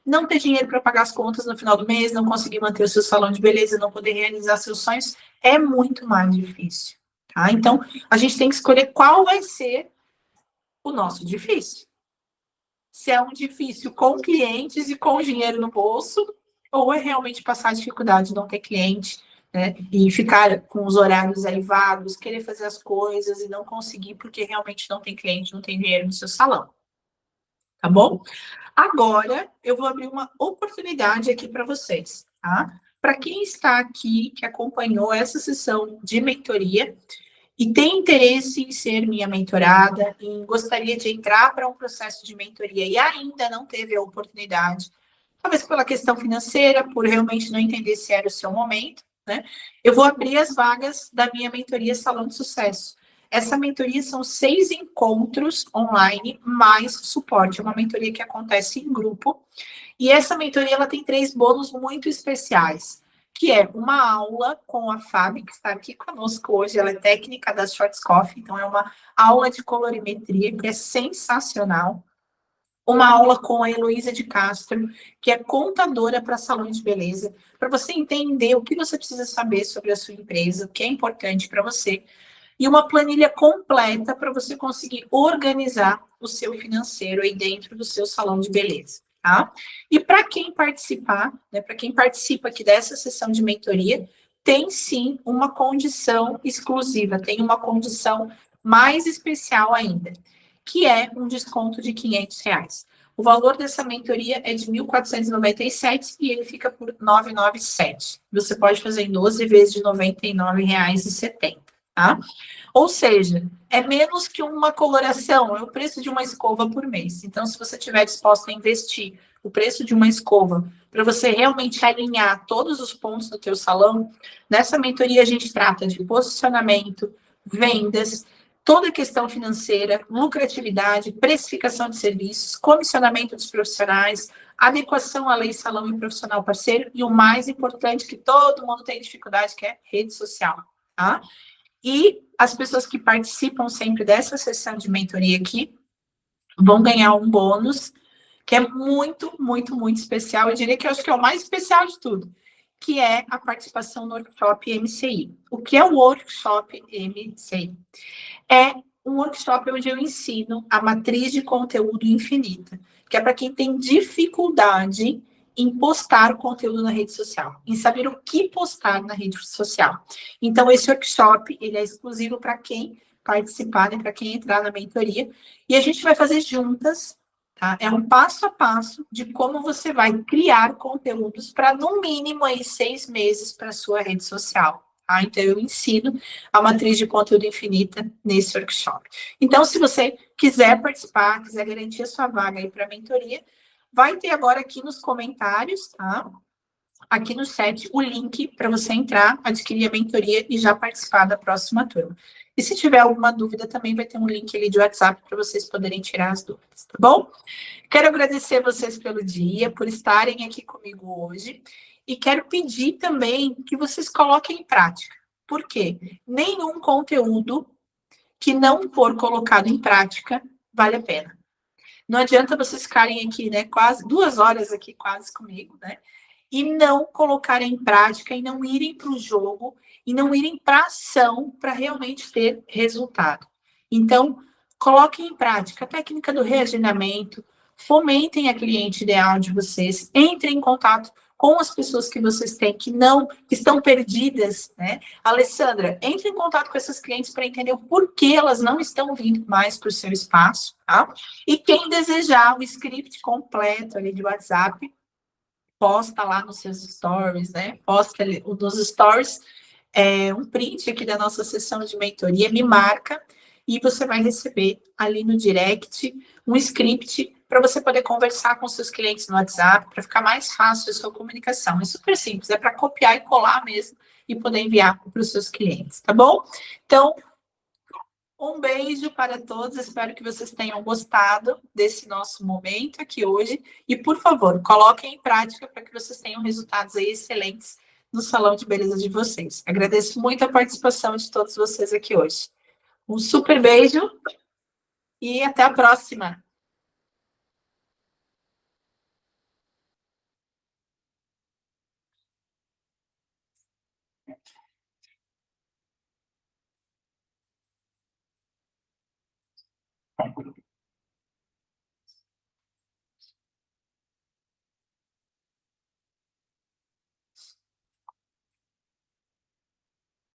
não ter dinheiro para pagar as contas no final do mês, não conseguir manter o seu salão de beleza, não poder realizar seus sonhos, é muito mais difícil, tá? Então, a gente tem que escolher qual vai ser o nosso difícil. Se é um difícil com clientes e com dinheiro no bolso, ou é realmente passar dificuldade, não ter cliente, né? E ficar com os horários aí vagos, querer fazer as coisas e não conseguir porque realmente não tem cliente, não tem dinheiro no seu salão. Tá bom? Agora, eu vou abrir uma oportunidade aqui para vocês, tá? Para quem está aqui, que acompanhou essa sessão de mentoria e tem interesse em ser minha mentorada, e gostaria de entrar para um processo de mentoria e ainda não teve a oportunidade, talvez pela questão financeira, por realmente não entender se era o seu momento, né? Eu vou abrir as vagas da minha mentoria Salão de Sucesso. Essa mentoria são 6 encontros online mais suporte. É uma mentoria que acontece em grupo. E essa mentoria ela tem 3 bônus muito especiais, que é uma aula com a Fábio, que está aqui conosco hoje. Ela é técnica da Schwarzkopf, então é uma aula de colorimetria que é sensacional. Uma aula com a Heloísa de Castro, que é contadora para salões de beleza, para você entender o que você precisa saber sobre a sua empresa, o que é importante para você, e uma planilha completa para você conseguir organizar o seu financeiro aí dentro do seu salão de beleza, tá? E para quem participar, né, para quem participa aqui dessa sessão de mentoria, tem sim uma condição exclusiva, tem uma condição mais especial ainda, que é um desconto de R$ 500. O valor dessa mentoria é de 1.497 e ele fica por 997. Você pode fazer em 12 vezes de R$ 99,70, tá? Ou seja, é menos que uma coloração, é o preço de uma escova por mês. Então, se você estiver disposto a investir o preço de uma escova para você realmente alinhar todos os pontos do teu salão, nessa mentoria a gente trata de posicionamento, vendas, toda a questão financeira, lucratividade, precificação de serviços, comissionamento dos profissionais, adequação à lei salão e profissional parceiro, e o mais importante que todo mundo tem dificuldade, que é rede social, tá? E as pessoas que participam sempre dessa sessão de mentoria aqui vão ganhar um bônus que é muito, muito, muito especial. Eu diria que eu acho que é o mais especial de tudo, que é a participação no workshop MCI. O que é o workshop MCI? É um workshop onde eu ensino a matriz de conteúdo infinita, que é para quem tem dificuldade em postar conteúdo na rede social, em saber o que postar na rede social. Então, esse workshop, ele é exclusivo para quem participar, né, para quem entrar na mentoria, e a gente vai fazer juntas, tá? É um passo a passo de como você vai criar conteúdos para, no mínimo, aí, 6 meses para sua rede social. tá? Então, eu ensino a matriz de conteúdo infinita nesse workshop. Então, se você quiser participar, quiser garantir a sua vaga aí para a mentoria, vai ter agora aqui nos comentários, tá? Aqui no chat, o link para você entrar, adquirir a mentoria e já participar da próxima turma. E se tiver alguma dúvida, também vai ter um link ali de WhatsApp para vocês poderem tirar as dúvidas, tá bom? Quero agradecer vocês pelo dia, por estarem aqui comigo hoje. E quero pedir também que vocês coloquem em prática. Por quê? Nenhum conteúdo que não for colocado em prática vale a pena. Não adianta vocês ficarem aqui, né, quase 2 horas aqui quase comigo, né, e não colocarem em prática, e não irem para o jogo, e não irem para a ação para realmente ter resultado. Então, coloquem em prática a técnica do reagendamento, fomentem a cliente ideal de vocês, entrem em contato com as pessoas que vocês têm que estão perdidas, né? Alessandra, entre em contato com essas clientes para entender o porquê elas não estão vindo mais para o seu espaço, tá? E quem desejar o script completo ali de WhatsApp, posta lá nos seus stories, né? Posta ali nos stories um print aqui da nossa sessão de mentoria, me marca e você vai receber ali no direct um script para você poder conversar com seus clientes no WhatsApp, para ficar mais fácil a sua comunicação. É super simples, é para copiar e colar mesmo e poder enviar para os seus clientes, tá bom? Então, um beijo para todos, espero que vocês tenham gostado desse nosso momento aqui hoje. E, por favor, coloquem em prática para que vocês tenham resultados aí excelentes no salão de beleza de vocês. Agradeço muito a participação de todos vocês aqui hoje. Um super beijo e até a próxima.